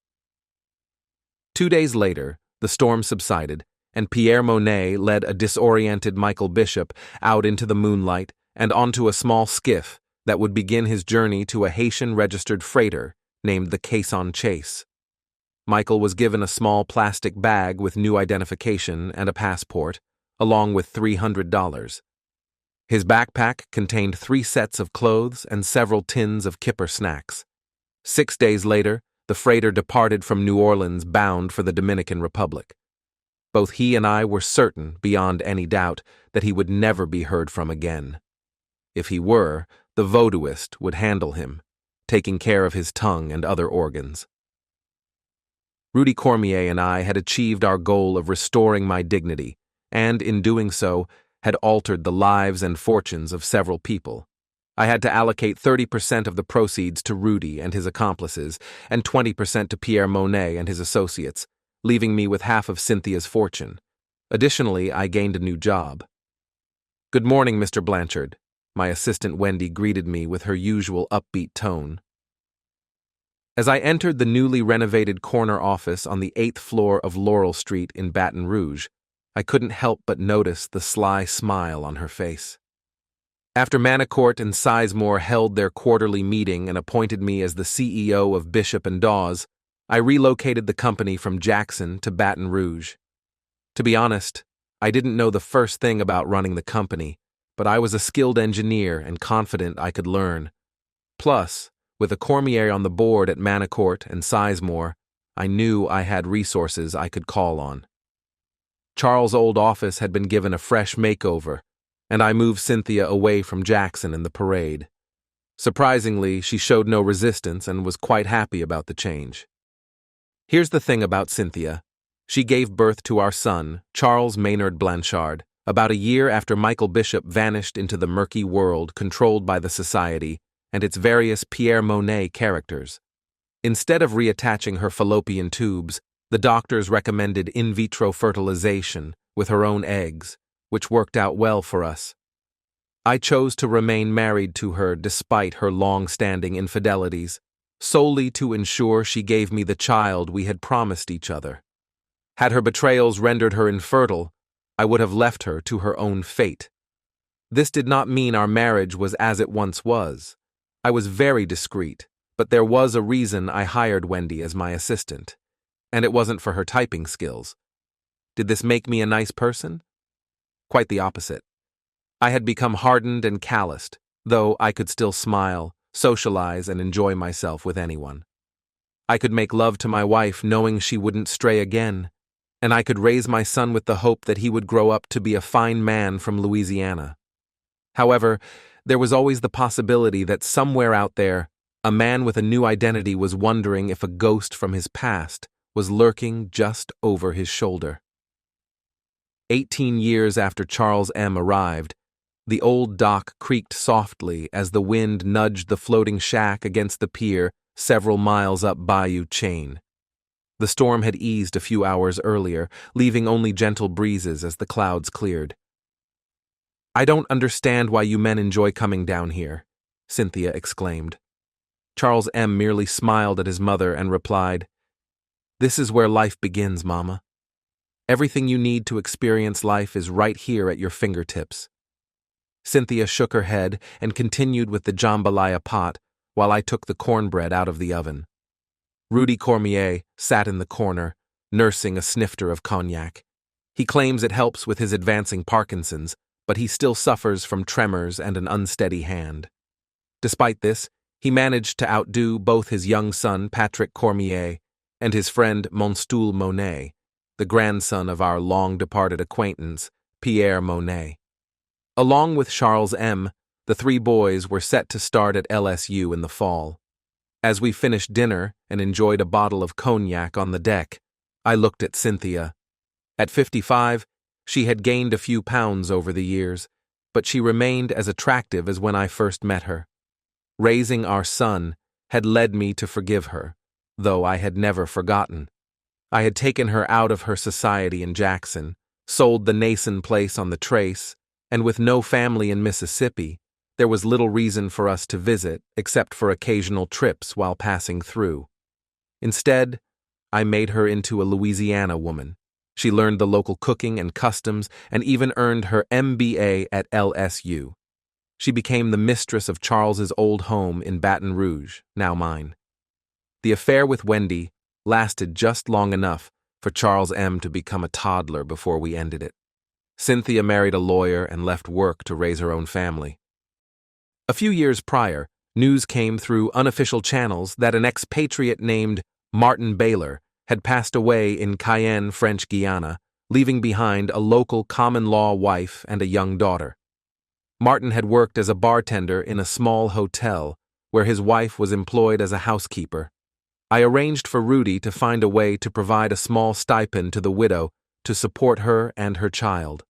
2 days later, the storm subsided, and Pierre Monet led a disoriented Michael Bishop out into the moonlight and onto a small skiff that would begin his journey to a Haitian-registered freighter named the Caisson Chase. Michael was given a small plastic bag with new identification and a passport, along with $300. His backpack contained 3 sets of clothes and several tins of kipper snacks. 6 days later, the freighter departed from New Orleans bound for the Dominican Republic. Both he and I were certain, beyond any doubt, that he would never be heard from again. If he were, the voodooist would handle him, taking care of his tongue and other organs. Rudy Cormier and I had achieved our goal of restoring my dignity, and in doing so, had altered the lives and fortunes of several people. I had to allocate 30% of the proceeds to Rudy and his accomplices, and 20% to Pierre Monet and his associates, leaving me with half of Cynthia's fortune. Additionally, I gained a new job. "Good morning, Mr. Blanchard," my assistant Wendy greeted me with her usual upbeat tone. As I entered the newly renovated corner office on the 8th floor of Laurel Street in Baton Rouge, I couldn't help but notice the sly smile on her face. After Manicourt and Sizemore held their quarterly meeting and appointed me as the CEO of Bishop & Dawes, I relocated the company from Jackson to Baton Rouge. To be honest, I didn't know the first thing about running the company, but I was a skilled engineer and confident I could learn. Plus, with a Cormier on the board at Manicourt and Sizemore, I knew I had resources I could call on. Charles' old office had been given a fresh makeover, and I moved Cynthia away from Jackson and the parade. Surprisingly, she showed no resistance and was quite happy about the change. Here's the thing about Cynthia. She gave birth to our son, Charles Maynard Blanchard, about a year after Michael Bishop vanished into the murky world controlled by the Society and its various Pierre Monet characters. Instead of reattaching her fallopian tubes, the doctors recommended in vitro fertilization with her own eggs, which worked out well for us. I chose to remain married to her despite her long-standing infidelities, solely to ensure she gave me the child we had promised each other. Had her betrayals rendered her infertile, I would have left her to her own fate. This did not mean our marriage was as it once was. I was very discreet, but there was a reason I hired Wendy as my assistant, and it wasn't for her typing skills. Did this make me a nice person? Quite the opposite. I had become hardened and calloused, though I could still smile, socialize, and enjoy myself with anyone. I could make love to my wife knowing she wouldn't stray again, and I could raise my son with the hope that he would grow up to be a fine man from Louisiana. However, there was always the possibility that somewhere out there, a man with a new identity was wondering if a ghost from his past was lurking just over his shoulder. 18 years after Charles M. arrived, the old dock creaked softly as the wind nudged the floating shack against the pier several miles up Bayou Chain. The storm had eased a few hours earlier, leaving only gentle breezes as the clouds cleared. "I don't understand why you men enjoy coming down here," Cynthia exclaimed. Charles M. merely smiled at his mother and replied, "This is where life begins, Mama. Everything you need to experience life is right here at your fingertips." Cynthia shook her head and continued with the jambalaya pot while I took the cornbread out of the oven. Rudy Cormier sat in the corner, nursing a snifter of cognac. He claims it helps with his advancing Parkinson's, but he still suffers from tremors and an unsteady hand. Despite this, he managed to outdo both his young son, Patrick Cormier, and his friend Monstoul Monet, the grandson of our long-departed acquaintance, Pierre Monet. Along with Charles M., the three boys were set to start at LSU in the fall. As we finished dinner and enjoyed a bottle of cognac on the deck, I looked at Cynthia. At 55, she had gained a few pounds over the years, but she remained as attractive as when I first met her. Raising our son had led me to forgive her, though I had never forgotten. I had taken her out of her society in Jackson, sold the Nason place on the Trace, and with no family in Mississippi, there was little reason for us to visit except for occasional trips while passing through. Instead, I made her into a Louisiana woman. She learned the local cooking and customs and even earned her MBA at LSU. She became the mistress of Charles's old home in Baton Rouge, now mine. The affair with Wendy lasted just long enough for Charles M. to become a toddler before we ended it. Cynthia married a lawyer and left work to raise her own family. A few years prior, news came through unofficial channels that an expatriate named Martin Baylor had passed away in Cayenne, French Guiana, leaving behind a local common-law wife and a young daughter. Martin had worked as a bartender in a small hotel where his wife was employed as a housekeeper. I arranged for Rudy to find a way to provide a small stipend to the widow to support her and her child.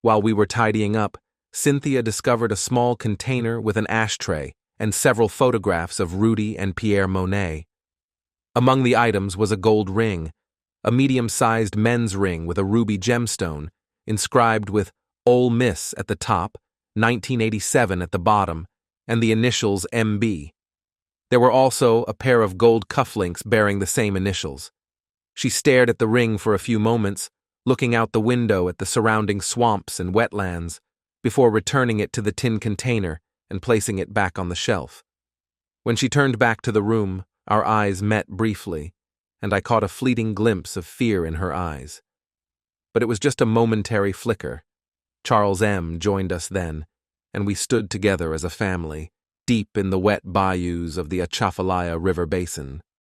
While we were tidying up, Cynthia discovered a small container with an ashtray and several photographs of Rudy and Pierre Monet. Among the items was a gold ring, a medium-sized men's ring with a ruby gemstone, inscribed with Ole Miss at the top, 1987 at the bottom, and the initials MB. There were also a pair of gold cufflinks bearing the same initials. She stared at the ring for a few moments, looking out the window at the surrounding swamps and wetlands, before returning it to the tin container and placing it back on the shelf. When she turned back to the room, our eyes met briefly, and I caught a fleeting glimpse of fear in her eyes. But it was just a momentary flicker. Charles M. joined us then, and we stood together as a family, deep in the wet bayous of the Atchafalaya River Basin.